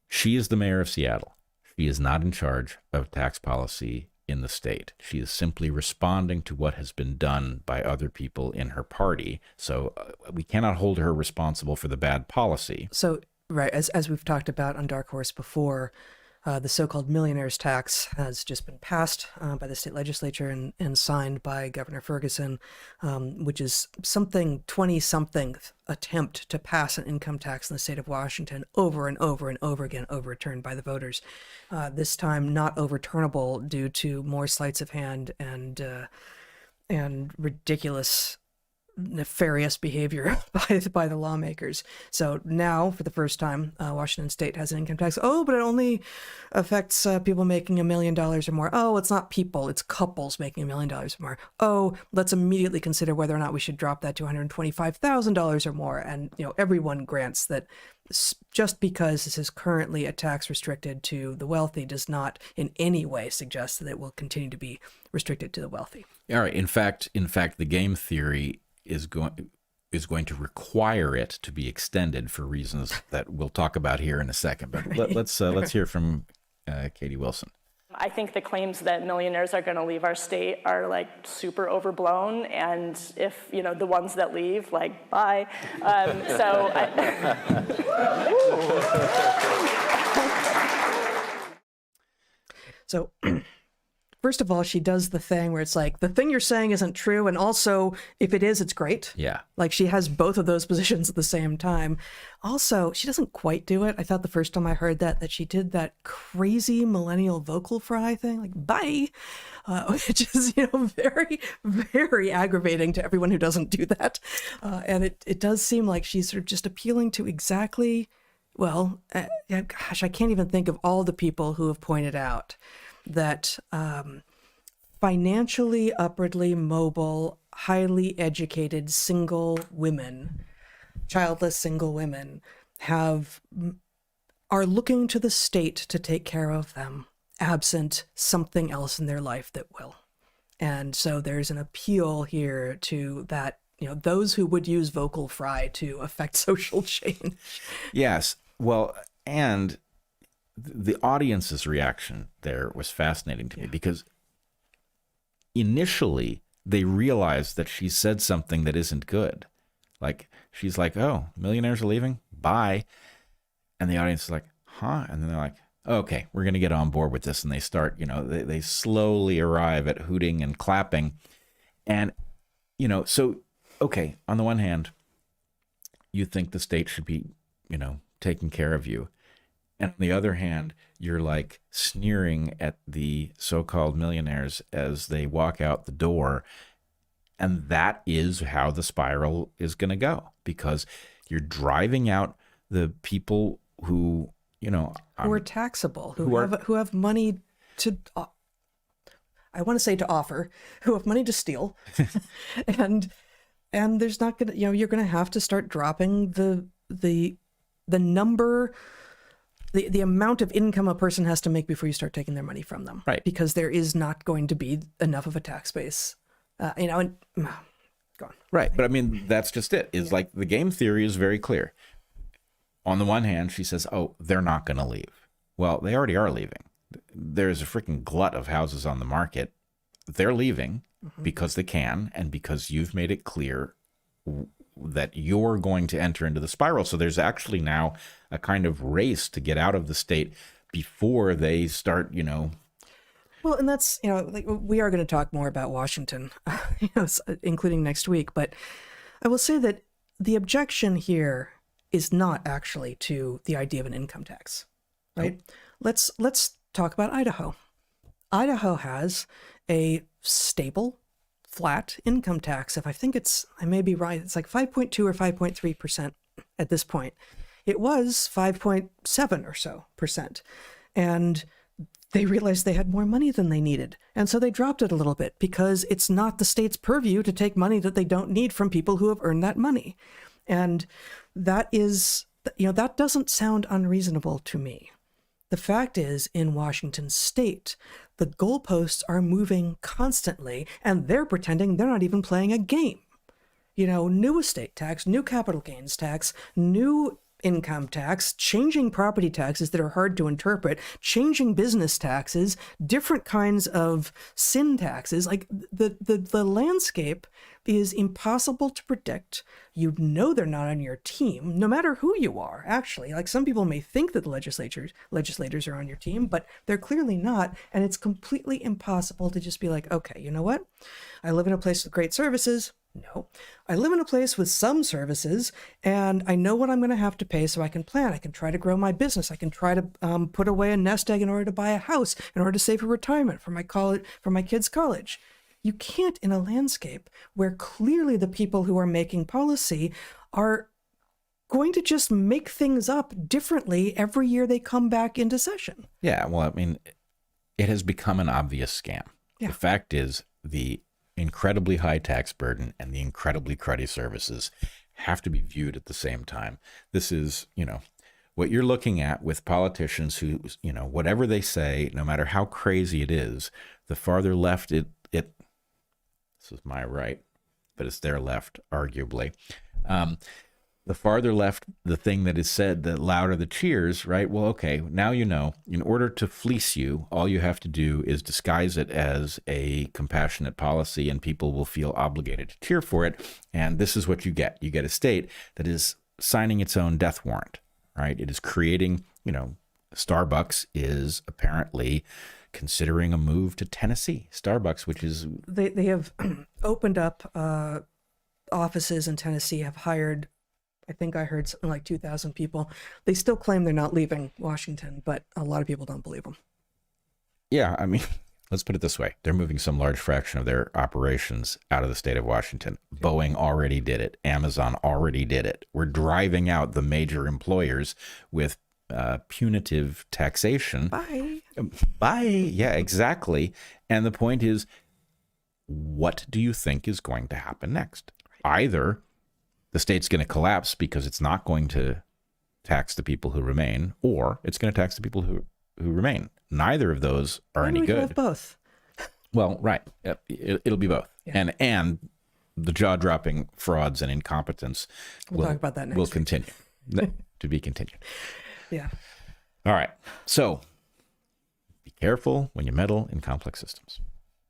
she is the mayor of Seattle. She is not in charge of tax policy in the state. She is simply responding to what has been done by other people in her party. So we cannot hold her responsible for the bad policy. So, right, as we've talked about on Dark Horse before, the so-called millionaire's tax has just been passed by the state legislature and signed by Governor Ferguson, which is 20-something attempt to pass an income tax in the state of Washington over and over and over again, overturned by the voters. This time not overturnable due to more sleights of hand and ridiculous, nefarious behavior by the lawmakers. So now, for the first time, Washington State has an income tax. Oh, but it only affects people making $1 million or more. Oh, it's not people, it's couples making $1 million or more. Oh, let's immediately consider whether or not we should drop that to $125,000 or more. And everyone grants that just because this is currently a tax restricted to the wealthy does not in any way suggest that it will continue to be restricted to the wealthy. All right. In fact, the game theory is going to require it to be extended for reasons that we'll talk about here in a second. But right. let's hear from Katie Wilson. I think the claims that millionaires are going to leave our state are like super overblown, and if the ones that leave, like, bye. So first of all, she does the thing where it's like, the thing you're saying isn't true, and also, if it is, it's great. Yeah. Like, she has both of those positions at the same time. Also, she doesn't quite do it. I thought the first time I heard that she did that crazy millennial vocal fry thing, like, bye, which is, very, very aggravating to everyone who doesn't do that. And it does seem like she's sort of just appealing to exactly, gosh, I can't even think of all the people who have pointed out that financially upwardly mobile, highly educated single women, childless single women, are looking to the state to take care of them, absent something else in their life that will. And so there's an appeal here to that, those who would use vocal fry to affect social change. Yes. Well, and the audience's reaction there was fascinating to me, because initially they realized that she said something that isn't good. Like, she's like, oh, millionaires are leaving? Bye. And the audience is like, huh? And then they're like, okay, we're going to get on board with this. And they start, they slowly arrive at hooting and clapping. And, so, okay, on the one hand, you think the state should be, taking care of you. And on the other hand, you're like sneering at the so-called millionaires as they walk out the door. And that is how the spiral is going to go, because you're driving out the people who, who are taxable, who have money to, I want to say to offer, who have money to steal. and there's not going to, you're going to have to start dropping the number, the amount of income a person has to make before you start taking their money from them. Right. Because there is not going to be enough of a tax base. And gone. Right. But I mean, that's just it. Is like the game theory is very clear. On the one hand, she says, oh, they're not going to leave. Well, they already are leaving. There's a freaking glut of houses on the market. They're leaving because they can and because you've made it clear that you're going to enter into the spiral. So there's actually now a kind of race to get out of the state before they start, Well, and that's, like we are going to talk more about Washington, including next week. But I will say that the objection here is not actually to the idea of an income tax, right? Let's talk about Idaho. Idaho has a stable, flat income tax. I may be right, it's like 5.2 or 5.3% at this point. It was 5.7 or so percent. And they realized they had more money than they needed. And so they dropped it a little bit because it's not the state's purview to take money that they don't need from people who have earned that money. And that is, that doesn't sound unreasonable to me. The fact is, in Washington state, the goalposts are moving constantly, and they're pretending they're not even playing a game. New estate tax, new capital gains tax, new income tax, changing property taxes that are hard to interpret, changing business taxes, different kinds of sin taxes. Like the landscape is impossible to predict. They're not on your team, no matter who you are, actually. Like some people may think that the legislators are on your team, but they're clearly not. And it's completely impossible to just be like, okay, you know what? I live in a place with great services. No, I live in a place with some services and I know what I'm going to have to pay so I can plan. I can try to grow my business. I can try to put away a nest egg in order to buy a house, in order to save for retirement for my kids' college. You can't in a landscape where clearly the people who are making policy are going to just make things up differently every year they come back into session. Yeah, well, I mean, it has become an obvious scam. Yeah. The fact is the incredibly high tax burden and the incredibly cruddy services have to be viewed at the same time. This is, what you're looking at with politicians who, whatever they say, no matter how crazy it is, the farther left this is my right, but it's their left, arguably. The farther left the thing that is said, the louder the cheers, right? Well, okay, now in order to fleece you, all you have to do is disguise it as a compassionate policy and people will feel obligated to cheer for it. And this is what you get. You get a state that is signing its own death warrant, right? It is creating, Starbucks is apparently considering a move to Tennessee. Starbucks, which is... They have opened up offices in Tennessee, have hired... I think I heard something like 2,000 people. They still claim they're not leaving Washington, but a lot of people don't believe them. Yeah, I mean, let's put it this way. They're moving some large fraction of their operations out of the state of Washington. Boeing already did it. Amazon already did it. We're driving out the major employers with punitive taxation. Bye. Yeah, exactly. And the point is, what do you think is going to happen next? Either the state's going to collapse because it's not going to tax the people who remain, or it's going to tax the people who remain. Neither of those are any good. Have both. Well, right. It'll be both. Yeah. And the jaw-dropping frauds and incompetence We'll talk about that next will week. continue. To be continued. Yeah. All right. So be careful when you meddle in complex systems.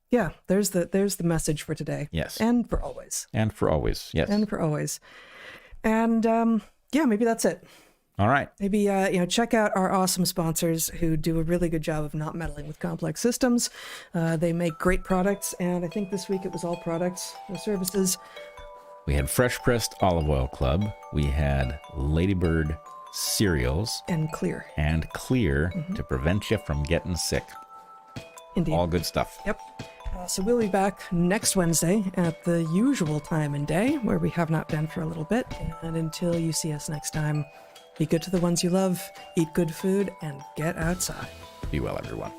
Yeah, there's the message for today. Yes. And for always. And for always. Yes. And for always. And maybe that's it. All right. Maybe check out our awesome sponsors who do a really good job of not meddling with complex systems. They make great products, and I think this week it was all products, no services. We had Fresh Pressed Olive Oil Club. We had Ladybird cereals And Xlear. and Xlear to prevent you from getting sick. Indeed. All good stuff. Yep. So we'll be back next Wednesday at the usual time and day, where we have not been for a little bit. And until you see us next time, be good to the ones you love, eat good food, and get outside. Be well, everyone.